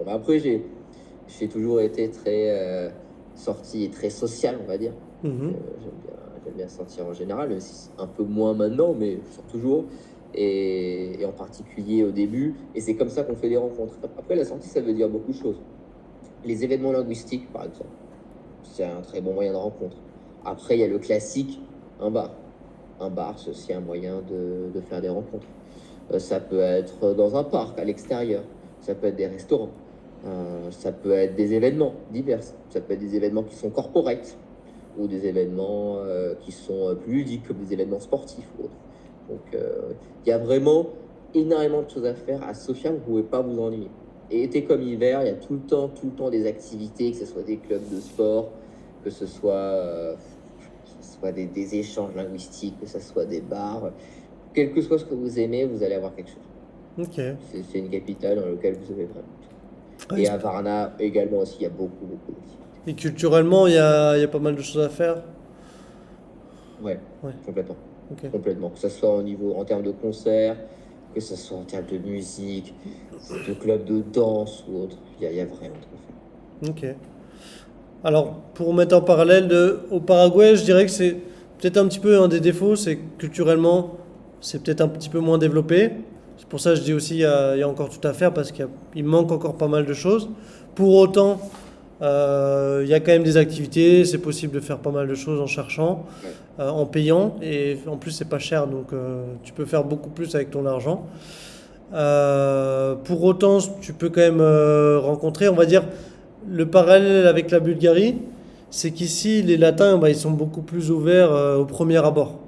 Mais après, j'ai toujours été très sorti et très social, on va dire. Mhm. J'aime bien sortir en général, même si c'est un peu moins maintenant, mais je sors toujours. Et en particulier au début. Et c'est comme ça qu'on fait des rencontres. Après, la sortie, ça veut dire beaucoup de choses. Les événements linguistiques, par exemple, c'est un très bon moyen de rencontre. Après, il y a le classique, un bar. Un bar, c'est aussi un moyen de faire des rencontres. Ça peut être dans un parc, à l'extérieur. Ça peut être des restaurants. Ça peut être des événements divers. Ça peut être des événements qui sont corporate ou des événements qui sont plus ludiques, comme des événements sportifs ou autres. Donc, il y a vraiment énormément de choses à faire. À Sofia, vous ne pouvez pas vous ennuyer. Et été comme hiver, il y a tout le temps des activités, que ce soit des clubs de sport, que ce soit des échanges linguistiques, que ce soit des bars. Quel que soit ce que vous aimez, vous allez avoir quelque chose. Ok. C'est une capitale dans laquelle vous avez vraiment tout. Ouais, Et à Varna également aussi, il y a beaucoup, beaucoup d'activités. et culturellement, il y a pas mal de choses à faire. Ouais, Ouais. complètement. Ok. Complètement. Que ce soit en termes de concerts, que ce soit en termes de musique, de clubs de danse ou autre. Il y a vraiment de quoi Ok. Alors, pour mettre en parallèle au Paraguay, je dirais que c'est peut-être un petit peu un des défauts, c'est que culturellement, c'est peut-être un petit peu moins développé. C'est pour ça que je dis aussi il y a encore tout à faire parce qu'il manque encore pas mal de choses. Pour autant, il y a quand même des activités, c'est possible de faire pas mal de choses en cherchant, faire. Ouais. en payant, et en plus c'est pas cher, donc tu peux faire beaucoup plus avec ton argent. Pour autant, tu peux quand même rencontrer, on va dire, le parallèle avec la Bulgarie, c'est qu'ici, les Latins, bah, ils sont beaucoup plus ouverts au premier abord.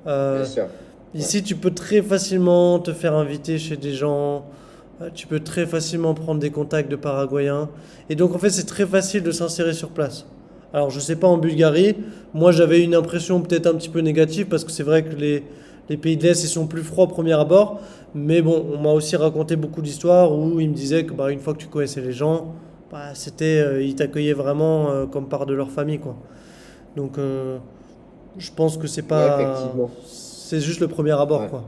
Bien Euh, sûr. Ouais. Ici, tu peux très facilement te faire inviter chez des gens, tu peux très facilement prendre des contacts de Paraguayens. Et donc, en fait, c'est très facile de s'insérer sur place. Alors, je sais pas en Bulgarie, moi j'avais une impression peut-être un petit peu négative parce que c'est vrai que les pays de l'Est, ils sont plus froids au premier abord. Mais bon, on m'a aussi raconté beaucoup d'histoires où ils me disaient que bah, une fois que tu connaissais les gens, bah, ils t'accueillaient vraiment comme part de leur famille, quoi. Donc, je pense que Ouais, effectivement. c'est juste le premier abord, Ouais. quoi.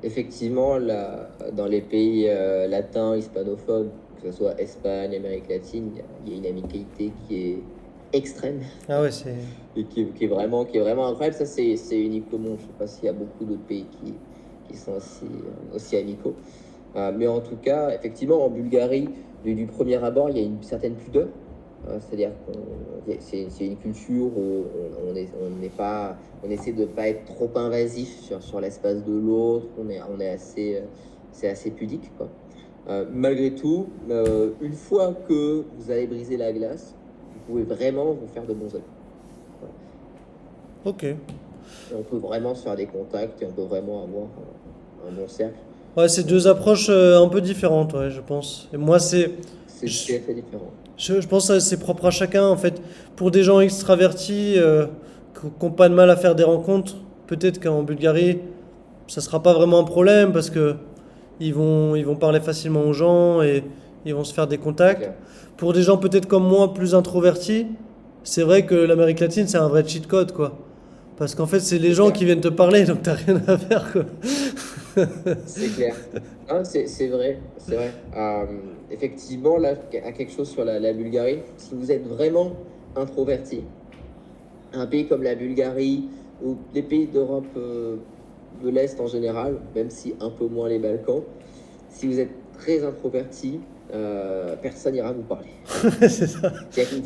Effectivement, là, dans les pays latins, hispanophones, que ce soit Espagne, Amérique latine, il y a une amicalité qui est extrême Ah ouais, c'est. et qui est vraiment incroyable. Ça, c'est unique au monde. Je ne sais pas s'il y a beaucoup d'autres pays qui sont aussi amicaux. Mais en tout cas, effectivement, en Bulgarie, du premier abord, il y a une certaine pudeur. C'est-à-dire que c'est une culture où on essaie de ne pas être trop invasif sur l'espace de l'autre. C'est assez pudique, quoi. Malgré tout, une fois que vous avez brisé la glace, vous pouvez vraiment vous faire de bons amis. Voilà. Ok. Et on peut vraiment se faire des contacts et on peut vraiment avoir un bon cercle. Ouais, c'est deux approches un peu différentes, ouais, je pense. Et moi, C'est je, tout à fait différent. je pense que c'est propre à chacun, en fait. Pour des gens extravertis qui n'ont pas de mal à faire des rencontres, peut-être qu'en Bulgarie, ça sera pas vraiment un problème parce que ils vont parler facilement aux gens et ils vont se faire des C'est contacts. clair. Pour des gens peut-être comme moi, plus introvertis, c'est vrai que l'Amérique latine, c'est un vrai cheat code, quoi. Parce qu'en fait, c'est les C'est gens clair. qui viennent te parler, donc t'as rien à faire, quoi. C'est clair. Ah, c'est vrai, c'est vrai. Effectivement, là, à quelque chose sur la Bulgarie, si vous êtes vraiment introverti, un pays comme la Bulgarie ou les pays d'Europe de l'Est en général, même si un peu moins les Balkans, si vous êtes très introverti, personne n'ira vous parler. C'est ça. C'est-à-dire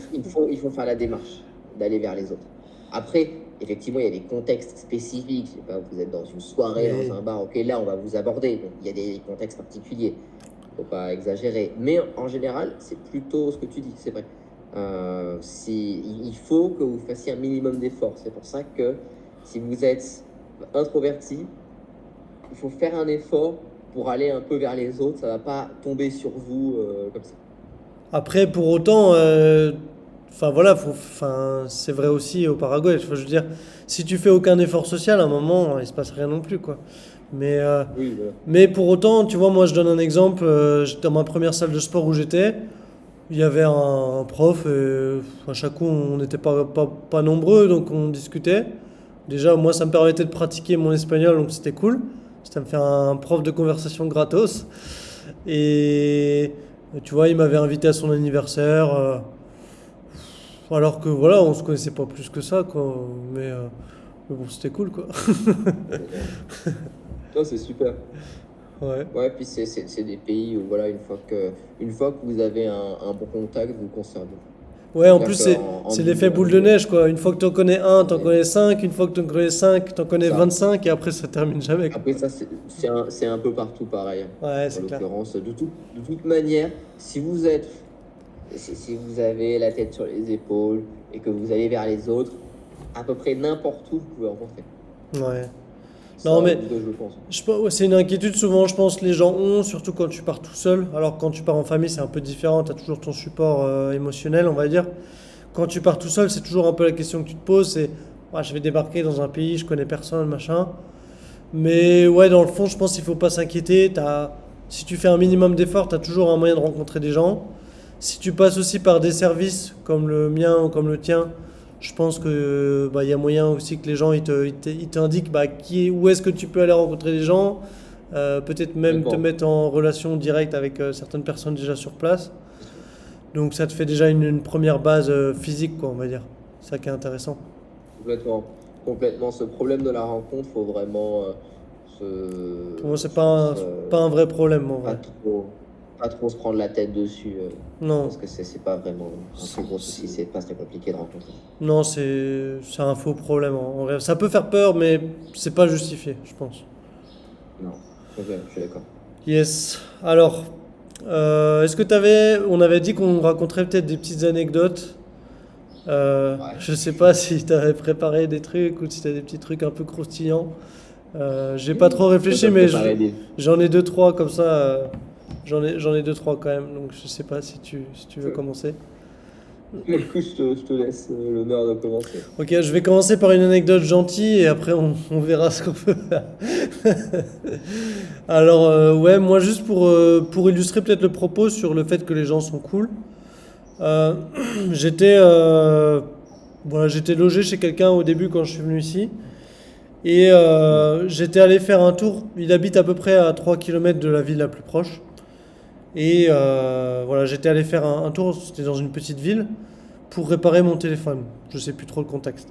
il faut faire la démarche d'aller vers les autres. Après, effectivement, il y a des contextes spécifiques. Je sais pas, vous êtes dans une soirée, Mais dans un bar, ok, là, on va vous aborder. Donc, il y a des contextes particuliers. Faut pas exagérer. Mais en général, c'est plutôt ce que tu dis, c'est vrai. Il faut que vous fassiez un minimum d'efforts. C'est pour ça que si vous êtes introverti, il faut faire un effort pour aller un peu vers les autres. Ça va pas tomber sur vous comme ça. après, pour autant, enfin voilà, c'est vrai aussi au Paraguay. Enfin, je veux dire, si tu fais aucun effort social, à un moment, il se passe rien non plus, quoi. Mais, euh, Oui, voilà. mais pour autant, tu vois, moi, je donne un exemple. Dans ma première salle de sport où j'étais, il y avait un prof. Et, à chaque coup, on n'était pas nombreux, donc on discutait. Déjà, moi, ça me permettait de pratiquer mon espagnol, donc c'était cool. Ça me fait un prof de conversation gratos. Et tu vois, il m'avait invité à son anniversaire. Alors que voilà, on se connaissait pas plus que ça, quoi. Mais bon, c'était cool, quoi. Génial. Non, c'est super. Ouais. Ouais, puis c'est des pays où, voilà, une fois que vous avez un bon contact, vous conservez. Ouais, C'est en clair plus, qu'en c'est l'effet boule de Bulgarie, neige, quoi. Une fois que t'en connais un, t'en et connais cinq. Une fois que t'en connais cinq, t'en connais ça. 25. Et après, ça termine jamais, quoi. Après, ça, c'est un peu partout pareil. Ouais, En c'est clair. l'occurrence, de toute manière, si vous avez la tête sur les épaules et que vous allez vers les autres, à peu près n'importe où, vous pouvez rencontrer. Ouais. Non, Ça, en mais tout cas, je le pense. ouais, c'est une inquiétude souvent, je pense, les gens ont, surtout quand tu pars tout seul. Alors, quand tu pars en famille, c'est un peu différent. T'as toujours ton support émotionnel, on va dire. Quand tu pars tout seul, c'est toujours un peu la question que tu te poses, c'est ouais, je vais débarquer dans un pays, je connais personne, machin. Mais ouais, dans le fond, je pense qu'il faut pas s'inquiéter. Si tu fais un minimum d'efforts, tu as toujours un moyen de rencontrer des gens. Si tu passes aussi par des services comme le mien ou comme le tien, je pense que bah, il y a moyen aussi que les gens ils t'indiquent bah, où est-ce que tu peux aller rencontrer des gens. Peut-être même te Complètement. mettre en relation directe avec certaines personnes déjà sur place. Donc ça te fait déjà une première base physique, quoi, on va dire. C'est ça qui est intéressant. Complètement. Complètement. Ce problème de la rencontre, faut vraiment Pour moi, c'est je pense, pas un vrai problème, en pas vrai. trop, pas trop se prendre la tête dessus. Je Non, pense que c'est pas vraiment un très gros souci. C'est pas très compliqué de rencontrer. non, c'est un faux problème, en vrai. Ça peut faire peur, mais c'est pas justifié, je pense. Non. Ok, je suis d'accord. Yes. Alors, est-ce que on avait dit qu'on raconterait peut-être des petites anecdotes. Ouais. Je sais pas si t'avais préparé des trucs ou si t'as des petits trucs un peu croustillants. J'ai pas trop Toi, réfléchi, t'as mais préparé des. j'en ai deux, trois comme ça. J'en ai deux, trois quand même. Donc je sais pas si tu veux commencer. Écoute, je te laisse l'honneur de commencer. Ok, je vais commencer par une anecdote gentille et après on verra ce qu'on peut faire. Alors ouais, moi juste pour illustrer peut-être le propos sur le fait que les gens sont cool. euh, j'étais voilà, j'étais logé chez quelqu'un au début quand je suis venu ici. Et Hmm. j'étais allé faire un tour. Il habite à peu près à 3 kilomètres de la ville la plus proche. Et voilà, j'étais allé faire un tour, c'était dans une petite ville, pour réparer mon téléphone. Je sais plus trop le contexte.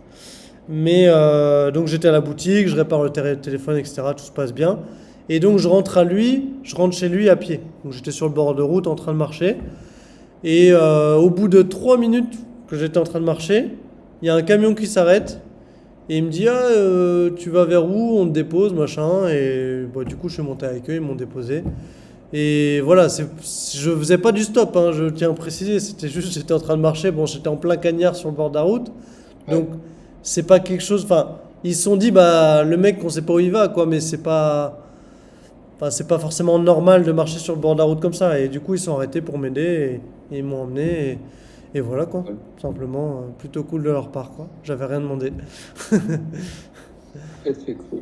Mais donc j'étais à la boutique, je répare le téléphone, etc. Tout se passe bien. Et donc je rentre chez lui à pied. Donc j'étais sur le bord de route en train de marcher. Et au bout de 3 minutes que j'étais en train de marcher, il y a un camion qui s'arrête. Et il me dit, ah, tu vas vers où? On te dépose, machin. Et bah, du coup, je suis monté avec eux, ils m'ont déposé. Et voilà, je faisais pas du stop, hein, je tiens à préciser. C'était juste, j'étais en train de marcher. Bon, j'étais en plein cagnard sur le bord de la route. Ouais. Donc, c'est pas quelque chose. Enfin, ils se sont dit, bah, le mec, on sait pas où il va, quoi. Mais enfin, c'est pas forcément normal de marcher sur le bord de la route comme ça. Et du coup, ils sont arrêtés pour m'aider et ils m'ont emmené. Et voilà, quoi. Cool. Simplement, plutôt cool de leur part, quoi. J'avais rien demandé. Très très cool.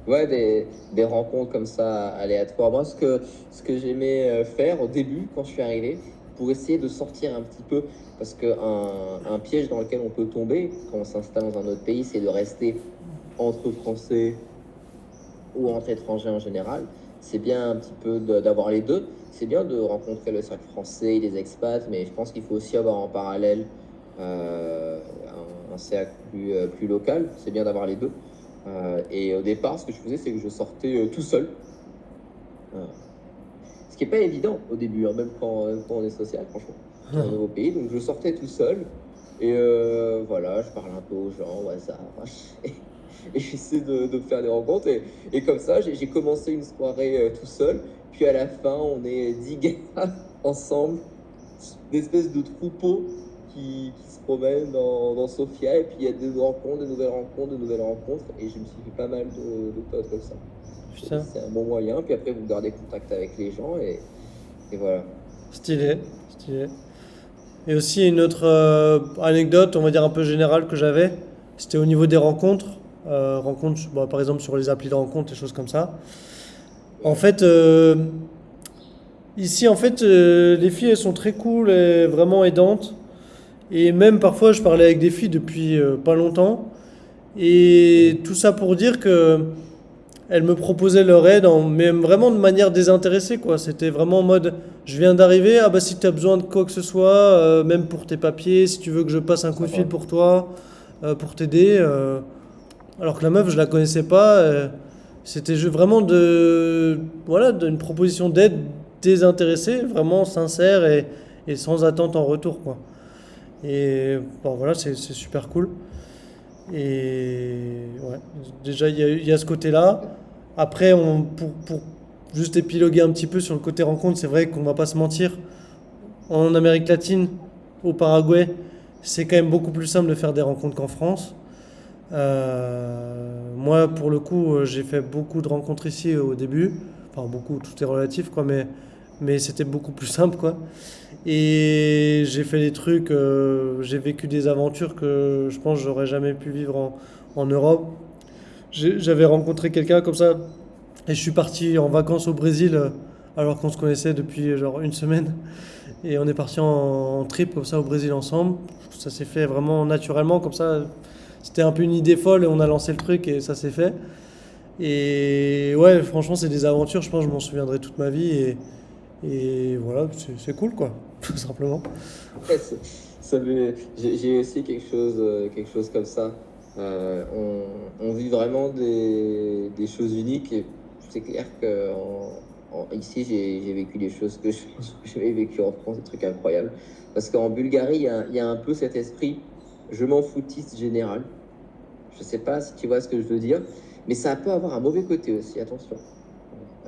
Ouais, des rencontres comme ça aléatoires. Moi, ce que j'aimais faire au début, quand je suis arrivé, pour essayer de sortir un petit peu, parce un piège dans lequel on peut tomber quand on s'installe dans un autre pays, c'est de rester entre Français ou entre étrangers en général. C'est bien un petit peu d'avoir les deux. C'est bien de rencontrer le cercle français et les expats, mais je pense qu'il faut aussi avoir en parallèle un cercle plus local. C'est bien d'avoir les deux. Et au départ, ce que je faisais, c'est que je sortais tout seul. Euh, Ce qui n'est pas évident au début, hein, même quand on est social, franchement, dans un nouveau pays. Donc je sortais tout seul et voilà, je parle un peu aux gens au hasard et j'essaie de faire des rencontres. Et comme ça, j'ai commencé une soirée tout seul. Puis à la fin, on est 10 gars ensemble, une espèce de troupeau qui se promène dans Sofia. Et puis il y a des rencontres, de nouvelles rencontres, de nouvelles rencontres. Et je me suis fait pas mal de potes comme ça. Putain, C'est un bon moyen. Puis après, vous gardez contact avec les gens et voilà. stylé, stylé. Et aussi une autre anecdote, on va dire un peu générale que j'avais, c'était au niveau des rencontres. Rencontres, bah, par exemple sur les applis de rencontres, des choses comme ça. En Ouais. fait, ici, en fait, les filles, elles sont très cool et vraiment aidantes. Et même parfois, je parlais avec des filles depuis pas longtemps. Mhm. Et tout ça pour dire que elles me proposaient leur aide, mais vraiment de manière désintéressée, quoi. C'était vraiment en mode, je viens d'arriver, ah bah si tu as besoin de quoi que ce soit, même pour tes papiers, si tu veux que je passe un coup de fil Sympa. pour toi, pour t'aider. Alors que la meuf, je la connaissais pas. C'était vraiment voilà, d'une proposition d'aide désintéressée, vraiment sincère et sans attente en retour, quoi. Et bon, voilà, c'est super cool. Et ouais, déjà, il y a ce côté-là. Après, pour juste épiloguer un petit peu sur le côté rencontre, c'est vrai qu'on va pas se mentir. En Amérique latine, au Paraguay, c'est quand même beaucoup plus simple de faire des rencontres qu'en France. Moi, pour le coup, j'ai fait beaucoup de rencontres ici au début. Enfin, beaucoup, tout est relatif, quoi, mais c'était beaucoup plus simple, quoi. Et j'ai fait des trucs, j'ai vécu des aventures que je pense que j'aurais jamais pu vivre en Europe. J'avais rencontré quelqu'un comme ça et je suis parti en vacances au Brésil alors qu'on se connaissait depuis genre une semaine. Et on est parti en trip comme ça au Brésil ensemble. Ça s'est fait vraiment naturellement comme ça. C'était un peu une idée folle et on a lancé le truc et ça s'est fait. Et ouais, franchement, c'est des aventures, je pense que je m'en souviendrai toute ma vie. Et voilà, c'est cool quoi, tout simplement. Ouais, j'ai aussi quelque chose comme ça. On vit vraiment des choses uniques. Et c'est clair que ici, j'ai vécu des choses que je n'ai jamais vécues en France, des trucs incroyables. Parce qu'en Bulgarie, il y a un peu cet esprit je m'en foutiste général. Je sais pas si tu vois ce que je veux dire, mais ça peut avoir un mauvais côté aussi, attention.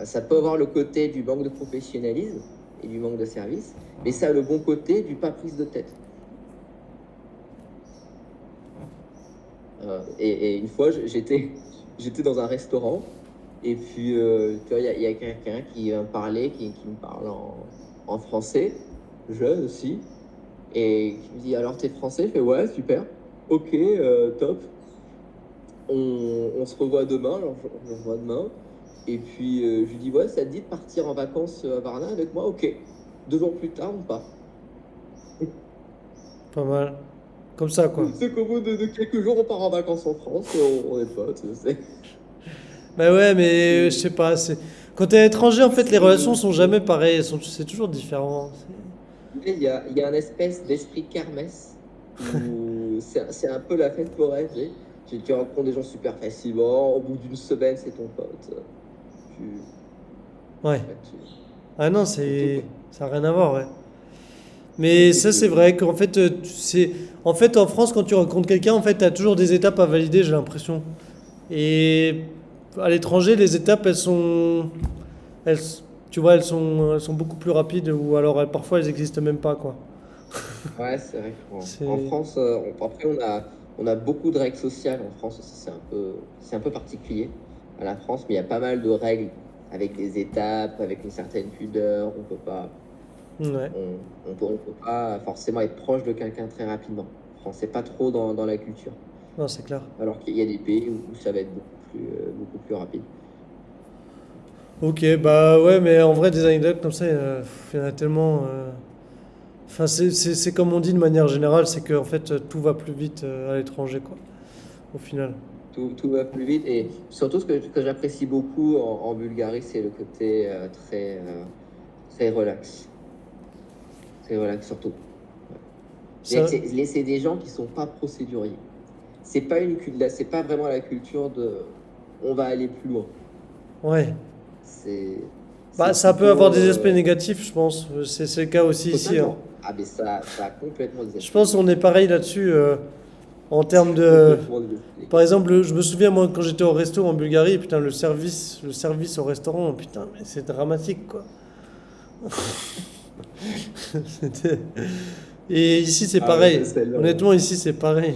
Ça peut avoir le côté du manque de professionnalisme et du manque de service, mais ça a le bon côté du pas prise de tête. Et une fois, j'étais dans un restaurant, et puis tu vois, il y a quelqu'un qui va me parler, qui me parle en français, jeune aussi, et qui me dit alors t'es français? Je fais ouais, super, ok, top. On se revoit demain, alors on se revoit demain. Et puis je lui dis ouais, ça te dit de partir en vacances à Varna avec moi? Ok. 2 jours plus tard, on part. Pas mal. Comme ça quoi. C'est qu'au bout de quelques jours, on part en vacances en France, et on est potes. Bah ouais, mais je C'est- sais pas. Quand t'es étranger, en fait, les relations c'est- sont jamais pareilles. C'est toujours différent. Mais il y a un espèce d'esprit kermesse où c'est un peu la fête foraine. Tu rencontres des gens super facilement. Au bout d'une semaine, c'est ton pote. Tu, Ouais. ouais, Ah non, c'est tout, quoi. ça n'a rien à voir, ouais. C'est Mais tout, ça, c'est tout. vrai qu'en fait, en fait, en France, quand tu rencontres quelqu'un, en fait, t'as toujours des étapes à valider, j'ai l'impression. Et à l'étranger, les étapes, elles, tu vois, elles sont beaucoup plus rapides ou alors parfois elles n'existent même pas, quoi. Ouais, c'est vrai en C'est, France, après, on a beaucoup de règles sociales. En France aussi, c'est un peu particulier à la France, mais il y a pas mal de règles avec des étapes, avec une certaine pudeur. ouais. On peut pas forcément être proche de quelqu'un très rapidement. En France, c'est pas trop dans la culture. Non, c'est clair. Alors qu'il y a des pays où ça va être beaucoup plus rapide. Ok, bah ouais, mais en vrai, des anecdotes comme ça, il y en a tellement. Enfin, c'est comme on dit de manière générale, c'est qu'en fait, tout va plus vite à l'étranger, quoi, au final. Tout va plus vite. Et surtout, que j'apprécie beaucoup en Bulgarie, c'est le côté très relax. Très relax, surtout. Ça, C'est des gens qui sont pas procéduriers. C'est pas vraiment la culture de on va aller plus loin. ouais, C'est Bah, C'est ça peut avoir plutôt des aspects négatifs, je pense. C'est le cas aussi ici, hein. totalement. Ah, mais ça a complètement des Je aspects pense qu'on est négatifs. pareil là-dessus en termes de. Complètement des aspects Par négatifs. exemple, je me souviens, moi, quand j'étais au resto en Bulgarie, putain, le service au restaurant, putain, mais c'est dramatique, quoi. C'était- Et ici, c'est Ah ouais, ça, pareil. celle-là. Honnêtement, ici, c'est pareil.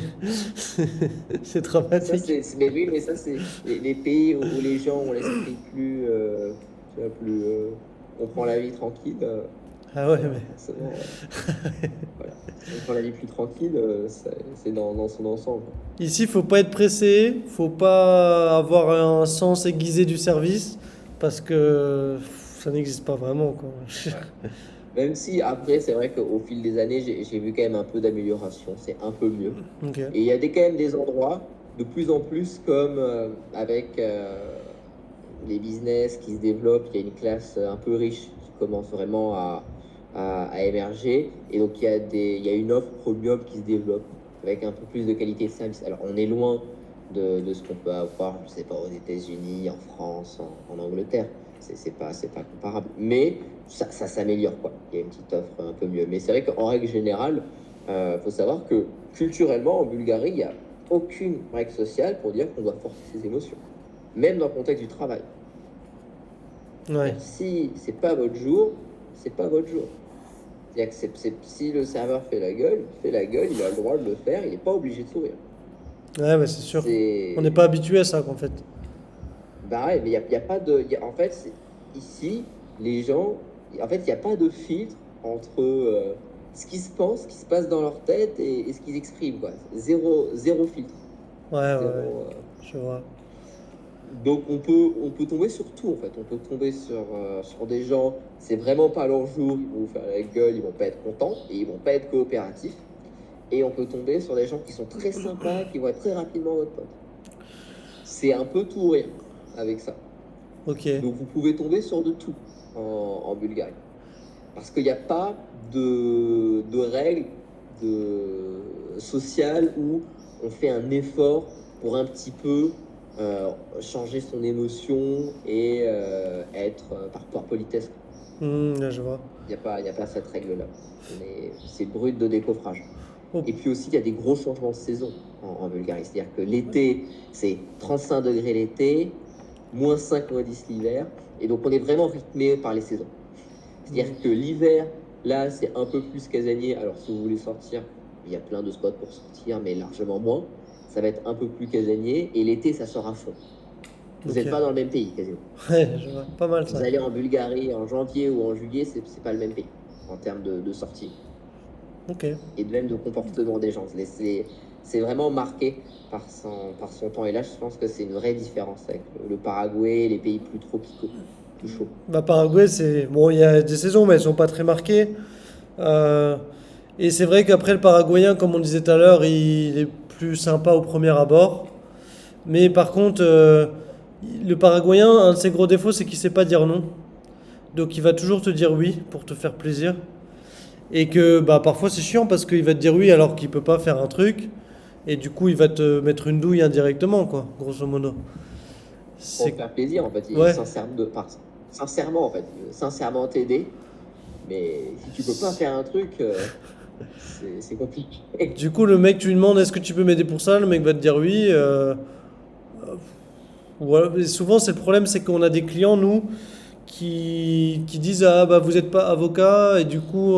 C'est Ça, dramatique. mais oui, mais ça, c'est les pays où les gens ont l'esprit plus, tu vois, plus, on prend la vie tranquille. Ah ouais, Voilà, mais. forcément, voilà. Si on prend la vie plus tranquille, c'est dans son ensemble. Ici, faut pas être pressé, faut pas avoir un sens aiguisé du service, parce que ça n'existe pas vraiment, quoi. Ouais. Même si après, c'est vrai qu'au fil des années, j'ai vu quand même un peu d'amélioration. C'est un peu mieux. Ok. Et il y a quand même des endroits, de plus en plus, comme avec les business qui se développent, il y a une classe un peu riche qui commence vraiment à émerger. Et donc, il y a une offre premium qui se développe avec un peu plus de qualité de service. Alors, on est loin de ce qu'on peut avoir, je sais pas, aux États-Unis, en France, en Angleterre. C'est pas comparable. Mais ça s'améliore, quoi. Il y a une petite offre un peu mieux. Mais c'est vrai qu'en règle générale, faut savoir que culturellement, en Bulgarie, il n'y a aucune règle sociale pour dire qu'on doit forcer ses émotions, même dans le contexte du travail. Ouais. C'est-à-dire, si c'est pas votre jour, c'est pas votre jour. C'est-à-dire que si le serveur fait la gueule, il a le droit de le faire, il n'est pas obligé de sourire. Ouais, bah, c'est sûr. On n'est C'est pas habitué à ça, en fait. bah ouais, mais y a pas de. En fait, ici, les gens. En fait, il n'y a pas de filtre entre ce qu'ils se pensent, ce qui se passe dans leur tête et ce qu'ils expriment, quoi. Zéro filtre. Ouais, ouais, ouais. Zéro, Je vois. Donc on peut tomber sur tout en fait. On peut tomber sur des gens, c'est vraiment pas leur jour, ils vont vous faire la gueule, ils vont pas être contents et ils vont pas être coopératifs. Et on peut tomber sur des gens qui sont très sympas, qui vont être très rapidement votre pote. C'est un peu tout ou rien avec ça. Ok. Donc vous pouvez tomber sur de tout en Bulgarie. Parce qu'il n'y a pas de règles sociales où on fait un effort pour un petit peu changer son émotion et être par politesse. Là, je vois. Il y a pas cette règle-là. C'est brut de décoffrage. Oh. Et puis aussi, il y a des gros changements de saison en Bulgarie. C'est-à-dire que l'été, c'est 35 degrés l'été, moins 5, moins 10 l'hiver. Et donc, on est vraiment rythmé par les saisons. C'est-à-dire que l'hiver, là, c'est un peu plus casanier. Alors, si vous voulez sortir, il y a plein de spots pour sortir, mais largement moins. Ça va être un peu plus casanier. Et l'été, ça sort à fond. Vous n'êtes Ok. pas dans le même pays, quasiment. Ouais, je vois. Pas mal Vous ça. allez en Bulgarie en janvier ou en juillet, c'est pas le même pays en termes de sortie Ok. et de même de comportement des gens. C'est vraiment marqué par son temps. Et là, je pense que c'est une vraie différence avec le Paraguay, les pays plus tropicaux, plus chauds. Bah, Paraguay, c'est. Bon, il y a des saisons, mais elles sont pas très marquées. Euh, Et c'est vrai qu'après, le Paraguayen, comme on disait tout à l'heure, il est plus sympa au premier abord. Mais par contre, le Paraguayen, un de ses gros défauts, c'est qu'il sait pas dire non. Donc il va toujours te dire oui pour te faire plaisir. Et que bah, parfois c'est chiant parce qu'il va te dire oui alors qu'il peut pas faire un truc. Et du coup, il va te mettre une douille indirectement, quoi, grosso modo. Pour C'est. te faire plaisir, en fait, il est Ouais. sincèrement, en fait, il veut sincèrement t'aider. Mais si tu peux pas faire un truc, c'est compliqué. Du coup, le mec, tu lui demandes est-ce que tu peux m'aider pour ça? Le mec va te dire oui. Voilà. Et souvent, c'est le problème, c'est qu'on a des clients, nous, qui disent ah bah vous n'êtes pas avocat et du coup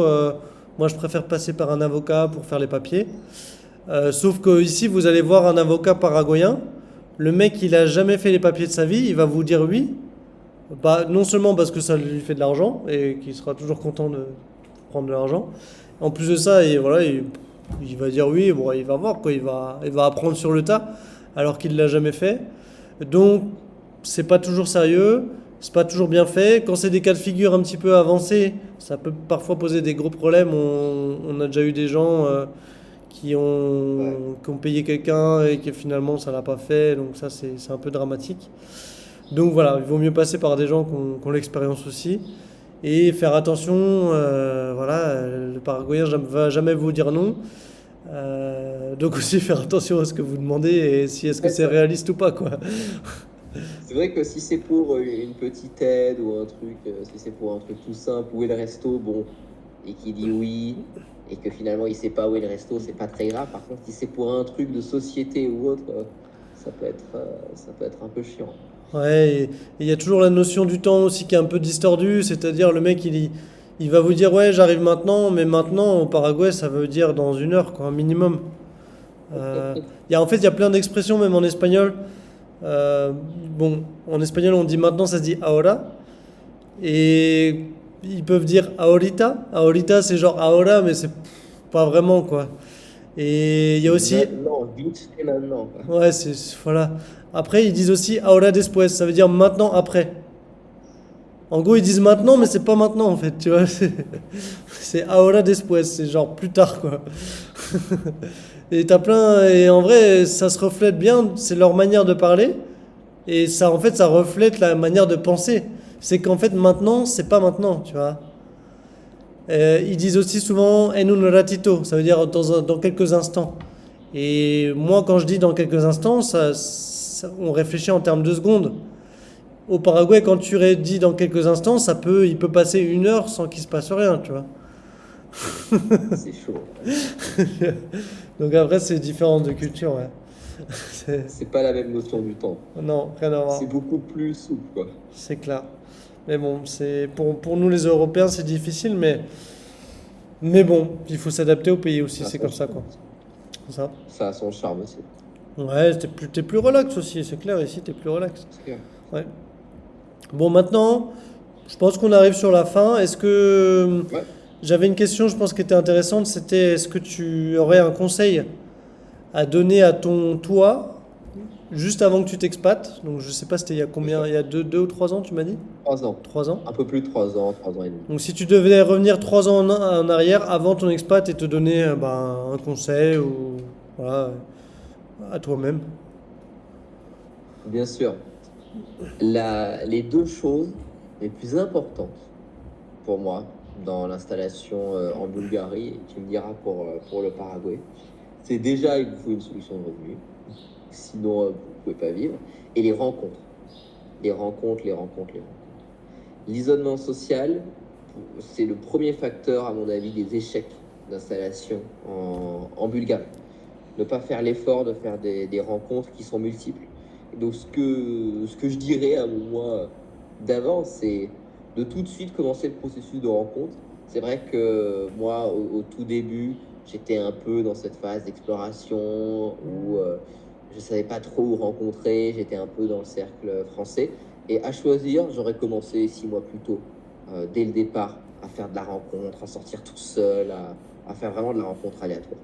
moi je préfère passer par un avocat pour faire les papiers. Sauf que ici vous allez voir un avocat paraguayen, le mec il a jamais fait les papiers de sa vie, il va vous dire oui. Bah, non seulement parce que ça lui fait de l'argent et qu'il sera toujours content de prendre de l'argent. En plus de ça, et voilà, il va dire oui, bon, il va voir quoi, il va apprendre sur le tas alors qu'il l'a jamais fait. Donc c'est pas toujours sérieux, c'est pas toujours bien fait. Quand c'est des cas de figure un petit peu avancés, ça peut parfois poser des gros problèmes. On a déjà eu des gens Ouais. qui ont payé quelqu'un et que finalement ça l'a pas fait, donc ça c'est un peu dramatique. Donc voilà, il vaut mieux passer par des gens qui ont l'expérience aussi et faire attention. Voilà, le Paraguayen va jamais vous dire non. Donc aussi faire attention à ce que vous demandez et si est-ce que Ouais, c'est réaliste ou pas quoi. C'est vrai que si c'est pour une petite aide ou un truc, si c'est pour un truc tout simple, où est le resto, bon, et qu'il dit oui, et que finalement il sait pas où est le resto, c'est pas très grave. Par contre, si c'est pour un truc de société ou autre, ça peut être un peu chiant. Ouais, et il y a toujours la notion du temps aussi qui est un peu distordue, c'est-à-dire le mec il va vous dire ouais j'arrive maintenant, mais maintenant au Paraguay ça veut dire dans 1 heure quoi, un minimum. En fait il y a plein d'expressions même en espagnol. Euh, bon, en espagnol on dit maintenant ça se dit ahora, et ils peuvent dire ahorita. Ahorita c'est genre ahora mais c'est pas vraiment quoi. Et il y a aussi, Maintenant, vite fait maintenant, quoi. ouais voilà. Après ils disent aussi ahora después, ça veut dire maintenant après. En gros, ils disent maintenant, mais c'est pas maintenant en fait, tu vois. C'est ahora después, c'est genre plus tard quoi. Et t'as plein. Et en vrai, ça se reflète bien, c'est leur manière de parler. Et ça, en fait, ça reflète la manière de penser. C'est qu'en fait, maintenant, c'est pas maintenant, tu vois. Ils disent aussi souvent en un ratito, ça veut dire dans quelques instants. Et moi, quand je dis dans quelques instants, on réfléchit en termes de secondes. Au Paraguay, quand tu dit dans quelques instants, il peut passer 1 heure sans qu'il se passe rien, tu vois. C'est chaud. Donc après, c'est différence de culture, ouais. C'est- C'est pas la même notion du temps. Non, rien à voir. C'est beaucoup plus souple, quoi. C'est clair. Mais bon, pour nous les Européens, c'est difficile, mais bon, il faut s'adapter au pays aussi, Ça a c'est son comme ça, quoi. charme. C'est ça. Ça a son charme aussi. Ouais, t'es plus relax aussi, c'est clair, ici, t'es plus relax. C'est clair. Ouais. Bon, maintenant, je pense qu'on arrive sur la fin. Est-ce que... Ouais. J'avais une question, je pense, qui était intéressante, c'était est-ce que tu aurais un conseil à donner à ton toi, juste avant que tu t'expates? Donc je sais pas, c'était il y a C'est combien? ça. Il y a 2 ou 3 ans, tu m'as dit? 3 ans. 3 ans? Un peu plus de 3 ans, 3 ans et demi. Donc si tu devais revenir 3 ans en arrière avant ton expat et te donner un conseil ou voilà, à toi-même. Bien sûr. Les deux choses les plus importantes pour moi dans l'installation en Bulgarie, et tu me diras pour le Paraguay, c'est déjà il vous faut une solution de revenu. Sinon, vous ne pouvez pas vivre. Et les rencontres. Les rencontres, les rencontres, les rencontres. L'isolement social, c'est le premier facteur, à mon avis, des échecs d'installation en Bulgarie. Ne pas faire l'effort de faire des rencontres qui sont multiples. Et donc, ce que je dirais à moi d'avant, c'est de tout de suite commencer le processus de rencontre. C'est vrai que moi, au tout début, j'étais un peu dans cette phase d'exploration où je ne savais pas trop où rencontrer, j'étais un peu dans le cercle français. Et à choisir, j'aurais commencé 6 mois plus tôt, dès le départ, à faire de la rencontre, à sortir tout seul, à faire vraiment de la rencontre aléatoire.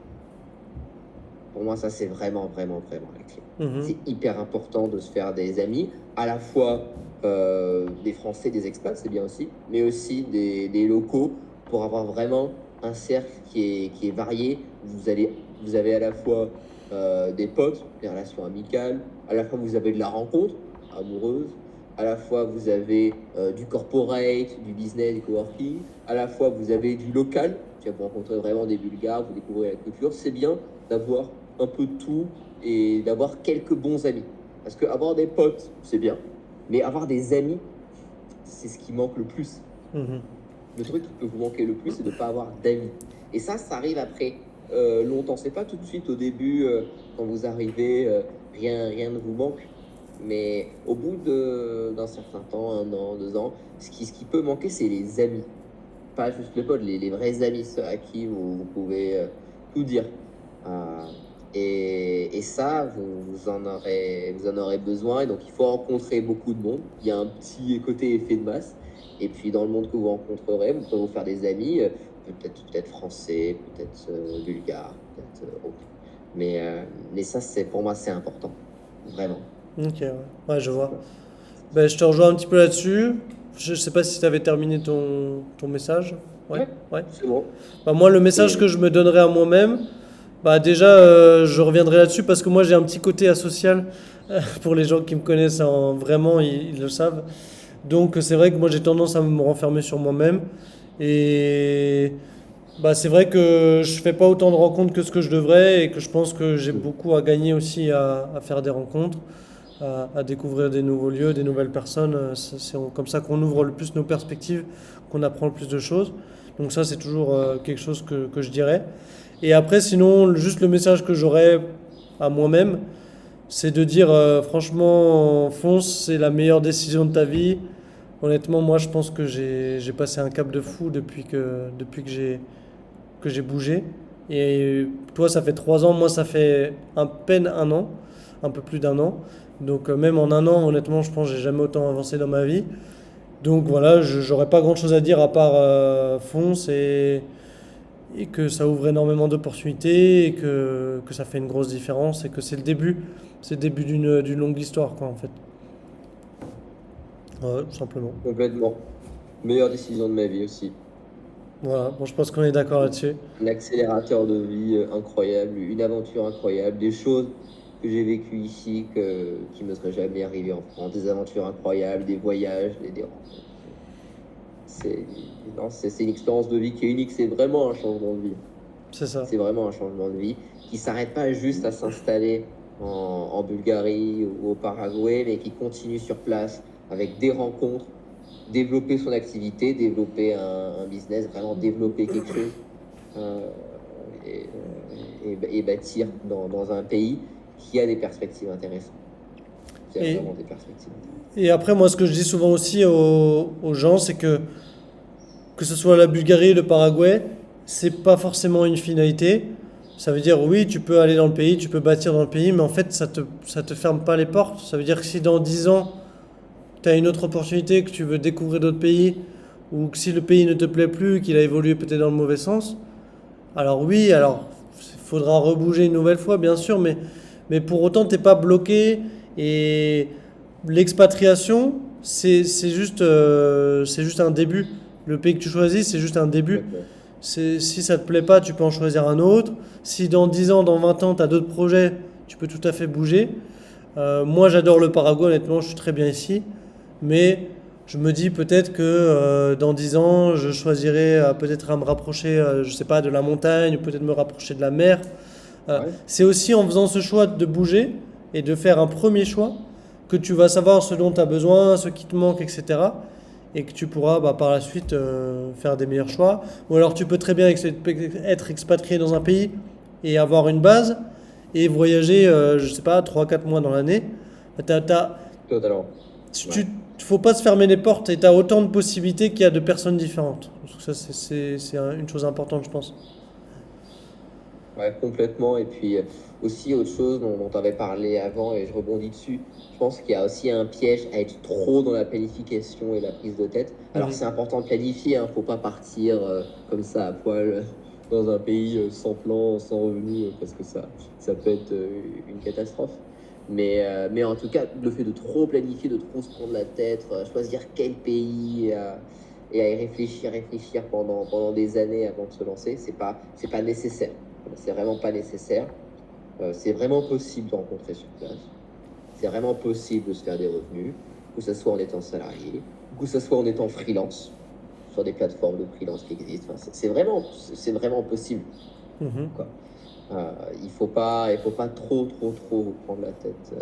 Pour moi, ça, c'est vraiment, vraiment, vraiment la clé. Mhm. C'est hyper important de se faire des amis, à la fois des Français, des expats, c'est bien aussi, mais aussi des locaux pour avoir vraiment un cercle qui est varié. Vous avez à la fois des potes, des relations amicales, à la fois vous avez de la rencontre amoureuse, à la fois vous avez du corporate, du business, du coworking, à la fois vous avez du local, tu vas rencontrer vraiment des Bulgares, vous découvrez la culture. C'est bien d'avoir un peu de tout et d'avoir quelques bons amis. Parce que avoir des potes, c'est bien, mais avoir des amis, c'est ce qui manque le plus. Mhm. Le truc qui peut vous manquer le plus, c'est de ne pas avoir d'amis. Et ça arrive après longtemps. C'est pas tout de suite au début, quand vous arrivez, rien ne vous manque. Mais au bout d'un certain temps, 1 an, 2 ans, ce qui peut manquer, c'est les amis. Pas juste les potes, les vrais amis, ceux à qui vous pouvez tout dire. Euh, et ça, vous en aurez besoin. Et donc, il faut rencontrer beaucoup de monde. Il y a un petit côté effet de masse. Et puis, dans le monde que vous rencontrerez, vous pourrez vous faire des amis, peut-être français, peut-être bulgares, peut-être autres. Mais ça, pour moi, c'est important. Vraiment. Ok, ouais. Ouais, je vois. Ben, je te rejoins un petit peu là-dessus. Je sais pas si tu avais terminé ton message. Ouais, Ouais, ouais. c'est bon. Bah, moi, le message C'est que je me donnerais à moi-même, bah déjà, je reviendrai là-dessus parce que moi, j'ai un petit côté asocial. Pour les gens qui me connaissent vraiment, ils le savent. Donc, c'est vrai que moi, j'ai tendance à me renfermer sur moi-même. Et bah, c'est vrai que je fais pas autant de rencontres que ce que je devrais et que je pense que j'ai beaucoup à gagner aussi à faire des rencontres. à découvrir des nouveaux lieux, des nouvelles personnes. Comme ça qu'on ouvre le plus nos perspectives, qu'on apprend le plus de choses. Donc ça, c'est toujours quelque chose que je dirais. Et après, sinon, juste le message que j'aurais à moi-même, c'est de dire franchement, fonce, c'est la meilleure décision de ta vie. Honnêtement, moi, je pense que j'ai passé un cap de fou depuis que j'ai bougé. Et toi, ça fait 3 ans, moi, ça fait à peine un an, un peu plus d'un an. Donc même en un an, honnêtement, je pense que j'ai jamais autant avancé dans ma vie. Donc voilà, j'aurais pas grand-chose à dire à part fonce et que ça ouvre énormément d'opportunités et que ça fait une grosse différence et que c'est le début d'une longue histoire, quoi, en fait. Ouais, tout simplement. Complètement. Meilleure décision de ma vie aussi. Voilà, bon, je pense qu'on est d'accord là-dessus. Un accélérateur de vie incroyable, une aventure incroyable, des choses que j'ai vécues ici qui ne me seraient jamais arrivées en France, des aventures incroyables, des voyages, des rencontres. C'est non, c'est une expérience de vie qui est unique, c'est vraiment un changement de vie. C'est ça. C'est vraiment un changement de vie qui s'arrête pas juste à s'installer en Bulgarie ou au Paraguay, mais qui continue sur place avec des rencontres, développer son activité, développer un business, vraiment développer quelque chose euh, et bâtir dans un pays qui a des perspectives intéressantes. Qui a Et, vraiment des perspectives intéressantes. et après, moi, ce que je dis souvent aussi aux gens, c'est que ce soit la Bulgarie, le Paraguay, c'est pas forcément une finalité. Ça veut dire, oui, tu peux aller dans le pays, tu peux bâtir dans le pays, mais en fait, ça te ferme pas les portes. Ça veut dire que si dans 10 ans, tu as une autre opportunité, que tu veux découvrir d'autres pays, ou que si le pays ne te plaît plus, qu'il a évolué peut-être dans le mauvais sens, alors oui, alors il faudra rebouger une nouvelle fois, bien sûr, mais pour autant, t'es pas bloqué. Et l'expatriation, c'est juste un début. Le pays que tu choisis, c'est juste un début. Complètement. Si ça te plaît pas, tu peux en choisir un autre. Si dans 10 ans, dans 20 ans, tu as d'autres projets, tu peux tout à fait bouger. Moi, j'adore le Paraguay, honnêtement, je suis très bien ici. Mais je me dis peut-être que dans 10 ans, je choisirai peut-être à me rapprocher, je sais pas, de la montagne, ou peut-être me rapprocher de la mer. Ouais. C'est aussi en faisant ce choix de bouger et de faire un premier choix que tu vas savoir ce dont tu as besoin, ce qui te manque, etc. Et que tu pourras par la suite faire des meilleurs choix. Ou alors tu peux très bien être expatrié dans un pays et avoir une base et voyager, je sais pas, 3 4 mois dans l'année. Totalement. Ouais. Il ne faut pas se fermer les portes et tu as autant de possibilités qu'il y a de personnes différentes. Donc ça, c'est une chose importante, je pense. Ouais, complètement. Et puis aussi autre chose dont tu avais parlé avant et je rebondis dessus, je pense qu'il y a aussi un piège à être trop dans la planification et la prise de tête. Alors Mhm. c'est important de planifier, hein, faut pas partir comme ça à poil dans un pays sans plan, sans revenu, parce que ça peut être une catastrophe. Mais en tout cas, le fait de trop planifier, de trop se prendre la tête, choisir quel pays et à y réfléchir pendant des années avant de se lancer, c'est pas nécessaire. C'est vraiment pas nécessaire. C'est vraiment possible de rencontrer sur place. C'est vraiment possible de se faire des revenus, que ce soit en étant salarié, ou que ce soit en étant freelance, sur des plateformes de freelance qui existent. Enfin, c'est vraiment possible, Mhm. quoi. Il faut pas trop vous prendre la tête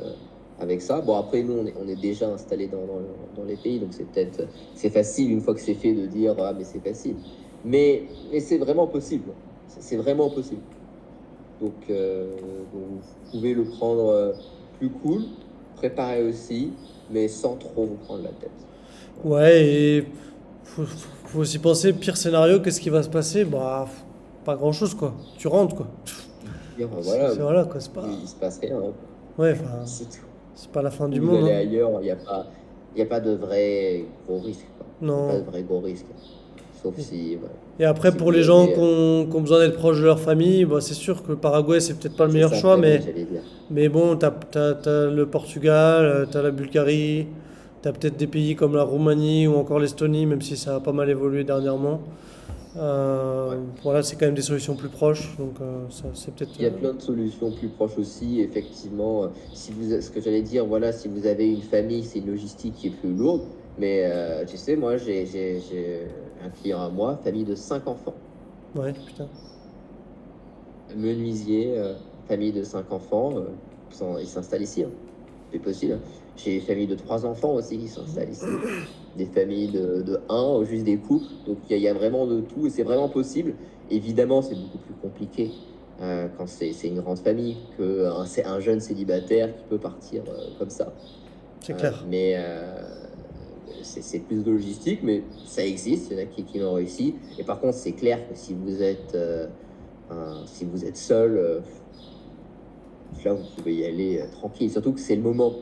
avec ça. Bon, après, nous, on est déjà installés dans les pays, donc c'est facile une fois que c'est fait de dire, ah, mais c'est facile. Mais c'est vraiment possible. C'est vraiment possible. Donc, vous pouvez le prendre plus cool, préparer aussi, mais sans trop vous prendre la tête. Voilà. Ouais, et faut aussi penser, pire scénario, qu'est-ce qui va se passer? Pas grand-chose, quoi. Tu rentres, quoi. Dire, C'est voilà, voilà, quoi. C'est pas. il se passe rien, hein. Ouais, enfin, C'est tout. c'est pas la fin du Vous monde, allez hein. ailleurs, il y a pas de vrai gros risque, quoi. Il n'y a pas Non. de vrai gros risque. Sauf Et, si, voilà, et après, si pour vous les gens avez. qui ont besoin d'être proches de leur famille, c'est sûr que le Paraguay, c'est peut-être pas le C'est meilleur ça choix, que mais, j'allais dire. mais bon, t'as le Portugal, t'as la Bulgarie, t'as peut-être des pays comme la Roumanie ou encore l'Estonie, même si ça a pas mal évolué dernièrement. Ouais. Voilà, c'est quand même des solutions plus proches, donc ça, c'est peut-être. Il y a plein de solutions plus proches aussi, effectivement. Ce que j'allais dire, voilà, si vous avez une famille, c'est une logistique qui est plus lourde. Mais tu sais, moi, j'ai un client à moi, famille de 5 enfants. Ouais, putain. Menuisier, famille de 5 enfants, il s'installe ici, hein. c'est possible, hein. J'ai des familles de 3 enfants aussi qui s'installent ici, des familles de 1, juste des couples. Donc il y a vraiment de tout et c'est vraiment possible. Évidemment, c'est beaucoup plus compliqué quand c'est une grande famille c'est un jeune célibataire qui peut partir comme ça. C'est clair. Mais c'est plus de logistique, mais ça existe, il y en a qui l'ont réussi. Et par contre, c'est clair que si vous êtes seul, là, vous pouvez y aller tranquille. Surtout que c'est le moment.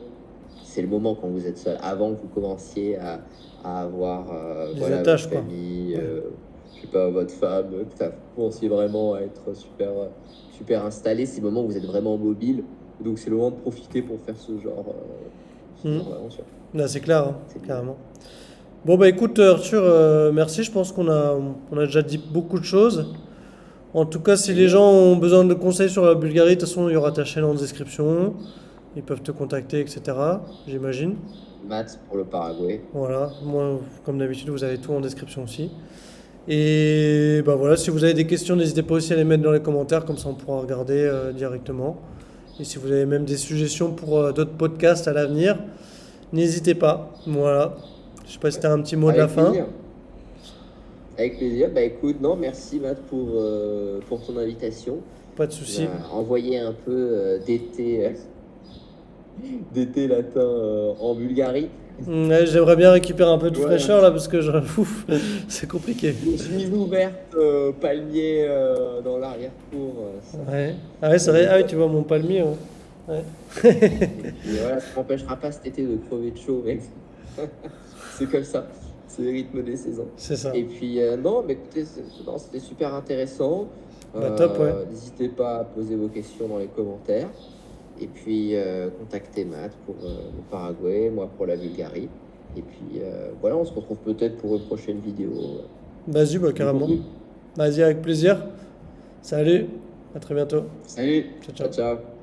C'est le moment quand vous êtes seul, avant que vous commenciez à avoir Des voilà, votre attaches, quoi. famille, Ouais. je sais pas, votre femme, que vous commenciez vraiment à être super, super installé. C'est le moment où vous êtes vraiment mobile. Donc c'est le moment de profiter pour faire ce Mhm. genre d'aventure. Là, c'est clair, hein, C'est bien. carrément. Bon, bah écoute, Arthur, merci. Je pense qu'on a déjà dit beaucoup de choses. En tout cas, si les Génial. gens ont besoin de conseils sur la Bulgarie, de toute façon, il y aura ta chaîne en description. Ils peuvent te contacter, etc. J'imagine. Maths pour le Paraguay. Voilà. Moi, comme d'habitude, vous avez tout en description aussi. Et bah voilà, si vous avez des questions, n'hésitez pas aussi à les mettre dans les commentaires, comme ça on pourra regarder directement. Et si vous avez même des suggestions pour d'autres podcasts à l'avenir, n'hésitez pas. Voilà. Je sais pas si tu as un petit mot de la Avec fin. plaisir. Avec plaisir. Bah écoute, non, merci Matt pour ton invitation. Pas de Tu souci. m'as envoyé un peu d'été latin en Bulgarie. Ouais, j'aimerais bien récupérer un peu de Voilà. fraîcheur là parce que ouf, c'est compliqué. Une chemise ouverte, palmier dans l'arrière-cour, Ouais. Ah ouais, c'est ça vrai. Ah oui, déconne. tu vois mon palmier. Ouais. Ouais. Et puis voilà, ça m'empêchera pas cet été de crever de chaud, mec. C'est comme ça. C'est le rythme des saisons. C'est ça. Et puis, non, mais écoutez, non, c'était super intéressant. Bah top, ouais. N'hésitez pas à poser vos questions dans les commentaires. Et puis, contactez Matt pour le Paraguay, moi pour la Bulgarie. Et puis, voilà, on se retrouve peut-être pour une prochaine vidéo. Vas-y, bah Du carrément. contenu. Vas-y, avec plaisir. Salut. À très bientôt. Salut, Ciao, ciao, ciao. ciao.